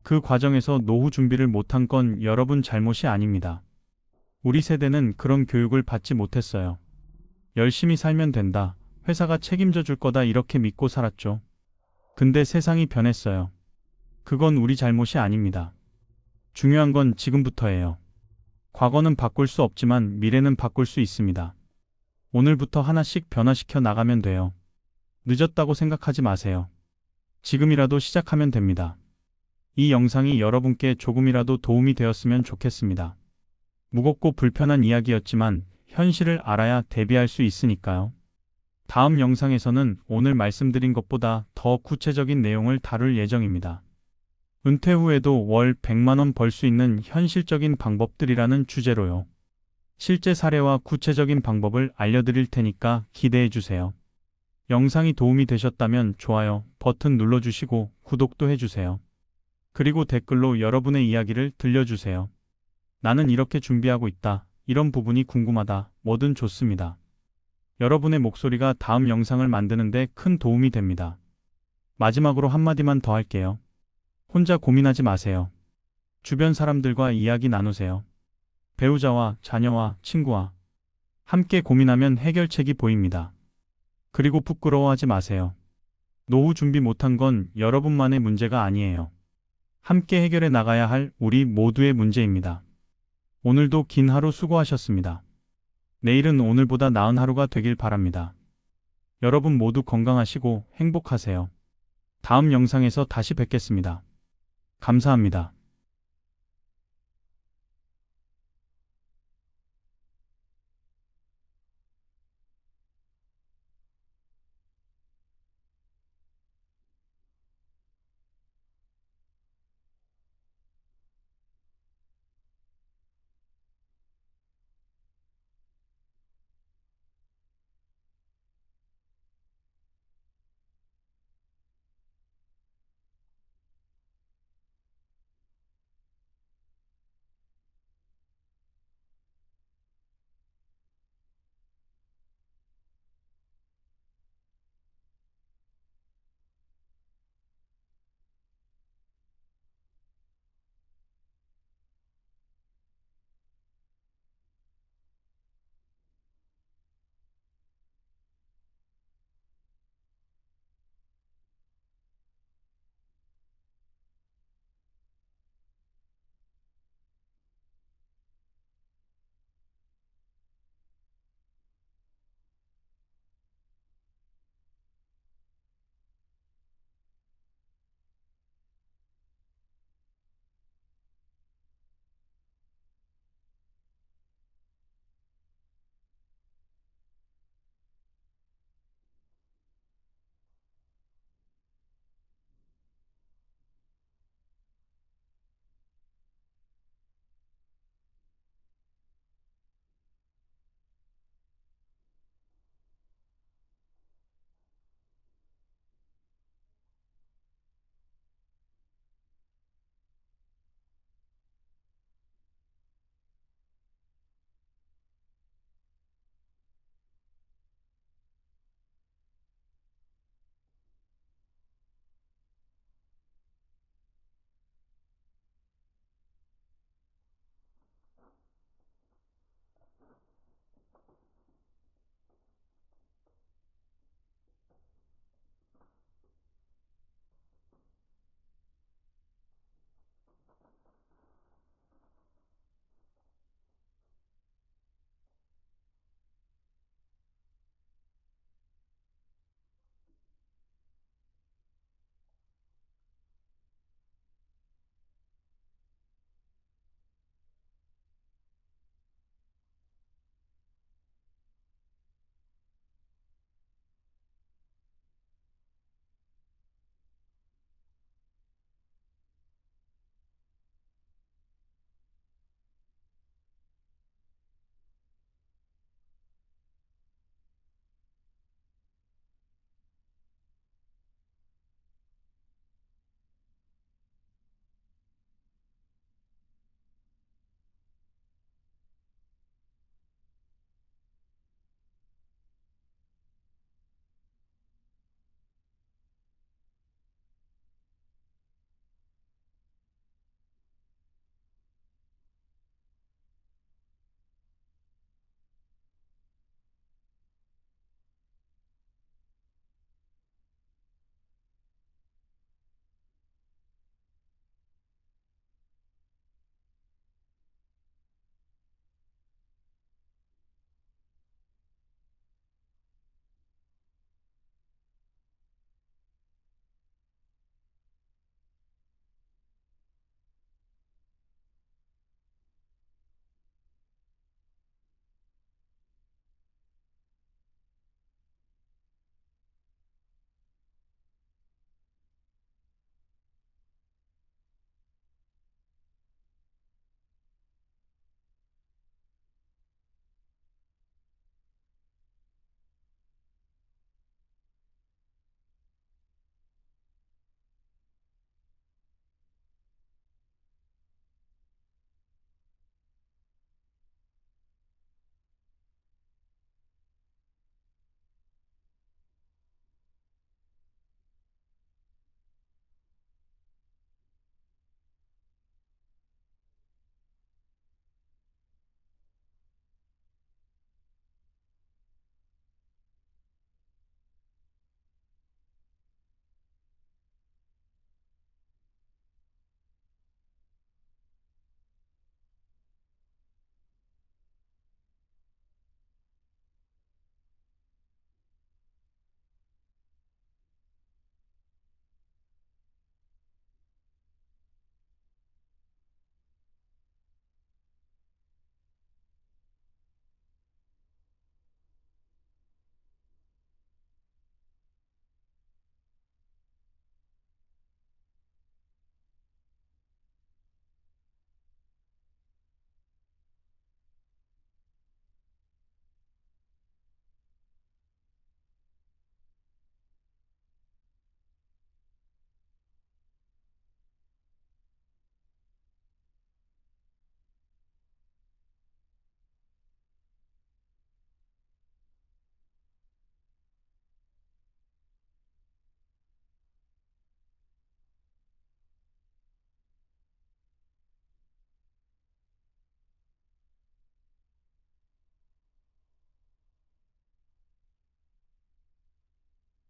그 과정에서 노후 준비를 못한 건 여러분 잘못이 아닙니다. 우리 세대는 그런 교육을 받지 못했어요. 열심히 살면 된다. 회사가 책임져 줄 거다 이렇게 믿고 살았죠. 근데 세상이 변했어요. 그건 우리 잘못이 아닙니다. 중요한 건 지금부터예요. 과거는 바꿀 수 없지만 미래는 바꿀 수 있습니다. 오늘부터 하나씩 변화시켜 나가면 돼요. 늦었다고 생각하지 마세요. 지금이라도 시작하면 됩니다. 이 영상이 여러분께 조금이라도 도움이 되었으면 좋겠습니다. 무겁고 불편한 이야기였지만 현실을 알아야 대비할 수 있으니까요. 다음 영상에서는 오늘 말씀드린 것보다 더 구체적인 내용을 다룰 예정입니다. 은퇴 후에도 월 100만 원 벌 수 있는 현실적인 방법들이라는 주제로요. 실제 사례와 구체적인 방법을 알려드릴 테니까 기대해 주세요. 영상이 도움이 되셨다면 좋아요 버튼 눌러주시고 구독도 해주세요. 그리고 댓글로 여러분의 이야기를 들려주세요. 나는 이렇게 준비하고 있다. 이런 부분이 궁금하다. 뭐든 좋습니다. 여러분의 목소리가 다음 영상을 만드는데 큰 도움이 됩니다. 마지막으로 한마디만 더 할게요. 혼자 고민하지 마세요. 주변 사람들과 이야기 나누세요. 배우자와 자녀와 친구와 함께 고민하면 해결책이 보입니다. 그리고 부끄러워하지 마세요. 노후 준비 못한 건 여러분만의 문제가 아니에요. 함께 해결해 나가야 할 우리 모두의 문제입니다. 오늘도 긴 하루 수고하셨습니다. 내일은 오늘보다 나은 하루가 되길 바랍니다. 여러분 모두 건강하시고 행복하세요. 다음 영상에서 다시 뵙겠습니다. 감사합니다.